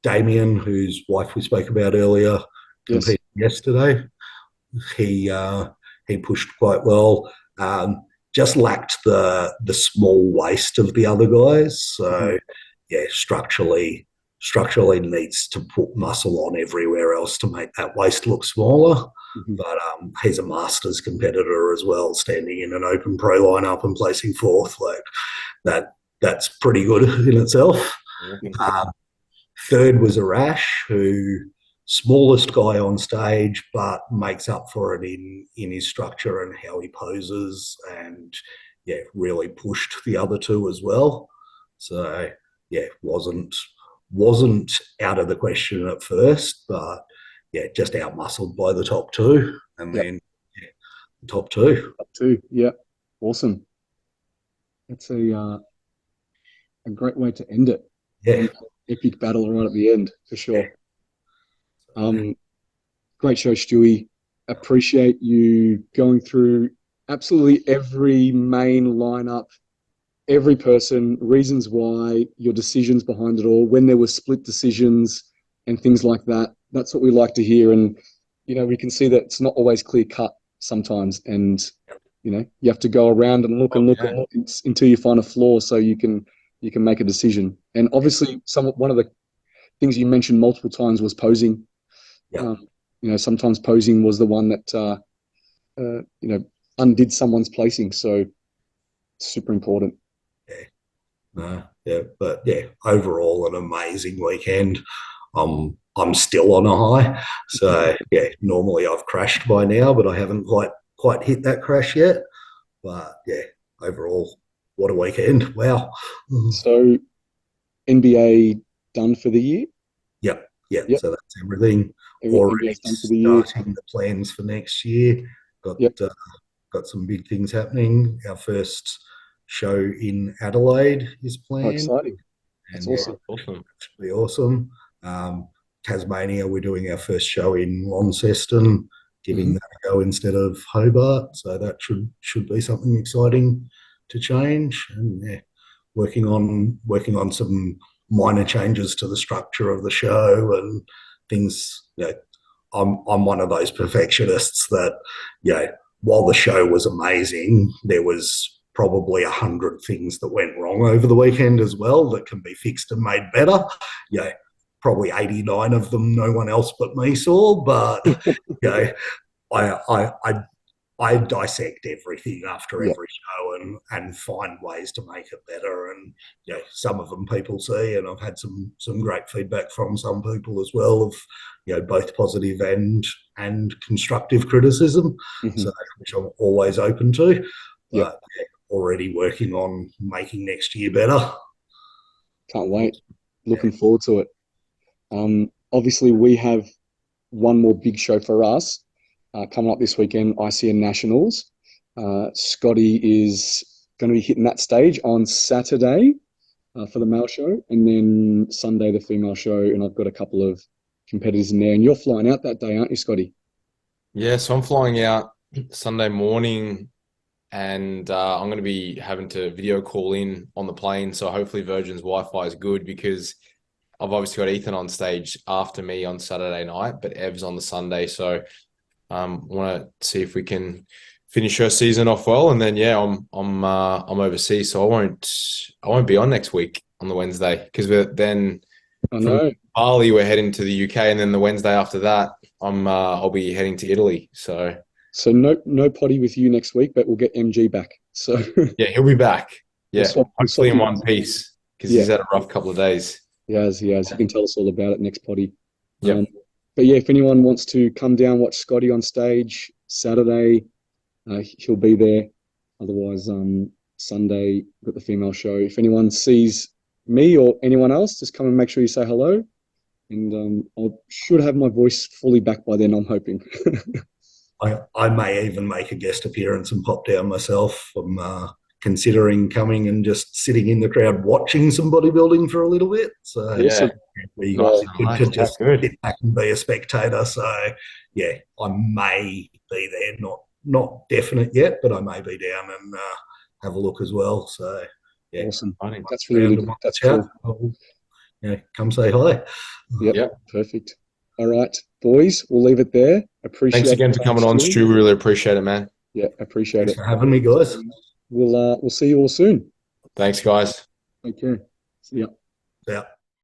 Damien, whose wife we spoke about earlier, competed yesterday. He pushed quite well. Just lacked the small waist of the other guys. So structurally needs to put muscle on everywhere else to make that waist look smaller. But he's a masters competitor as well, standing in an open pro lineup and placing 4th. Like that's pretty good in itself. 3rd was Arash, who smallest guy on stage, but makes up for it in his structure and how he poses, and really pushed the other 2 as well. So wasn't out of the question at first, but just out muscled by the top 2, and then the top 2. Top 2, awesome. That's a great way to end it. Epic battle right at the end, for sure. Great show, Stewie. Appreciate you going through absolutely every main lineup, every person, reasons why, your decisions behind it all, when there were split decisions and things like that. That's what we like to hear. And, we can see that it's not always clear cut sometimes. And, you have to go around and look and look until you find a flaw, so you can make a decision. And obviously, one of the things you mentioned multiple times was posing. Sometimes posing was the one that undid someone's placing. So super important. But overall an amazing weekend. I'm still on a high. So normally I've crashed by now, but I haven't quite hit that crash yet. But overall, what a weekend. Wow. So NBA done for the year? Yep. So that's everything. Already done for the year. Starting the plans for next year. Got some big things happening. Our first show in Adelaide is planned. Oh, exciting. That's awesome. It should be awesome. Tasmania, we're doing our first show in Launceston, giving that a go instead of Hobart. So that should be something exciting to change. And working on some minor changes to the structure of the show and things. I'm one of those perfectionists that, while the show was amazing, there was probably 100 things that went wrong over the weekend as well that can be fixed and made better. Probably 89 of them no one else but me saw, but I dissect everything after every show and find ways to make it better. And some of them people see, and I've had some great feedback from some people as well of both positive and constructive criticism, so which I'm always open to. But already working on making next year better. Can't wait. Looking forward to it. Obviously, we have one more big show for us coming up this weekend, ICN Nationals. Scotty is going to be hitting that stage on Saturday for the male show, and then Sunday the female show, and I've got a couple of competitors in there. And you're flying out that day, aren't you, Scotty? Yeah, so I'm flying out Sunday morning, and I'm going to be having to video call in on the plane, so hopefully Virgin's Wi-Fi is good, because I've obviously got Ethan on stage after me on Saturday night, but Ev's on the Sunday. So want to see if we can finish her season off well. And then, I'm overseas, so I won't be on next week on the Wednesday, because from Bali, we're heading to the UK, and then the Wednesday after that, I'll be heading to Italy. So no potty with you next week, but we'll get MG back. So yeah, he'll be back. Yeah, hopefully in one piece, because he's had a rough couple of days. He has. He can tell us all about it next potty. But if anyone wants to come down, watch Scotty on stage Saturday, he'll be there. Otherwise, Sunday, got the female show. If anyone sees me or anyone else, just come and make sure you say hello. And I should have my voice fully back by then, I'm hoping. I may even make a guest appearance and pop down myself. I'm considering coming and just sitting in the crowd watching some bodybuilding for a little bit. So we could just sit back and be a spectator. So I may be there, not definite yet, but I may be down and have a look as well. So awesome. That's really good. That's cool. Come say hi. Yep. Perfect. All right, boys, we'll leave it there. Thanks again for coming on, Stu. We really appreciate it, man. Yeah, appreciate Thanks for having me, guys. We'll see you all soon. Thanks, guys. Take care. See ya. Yeah.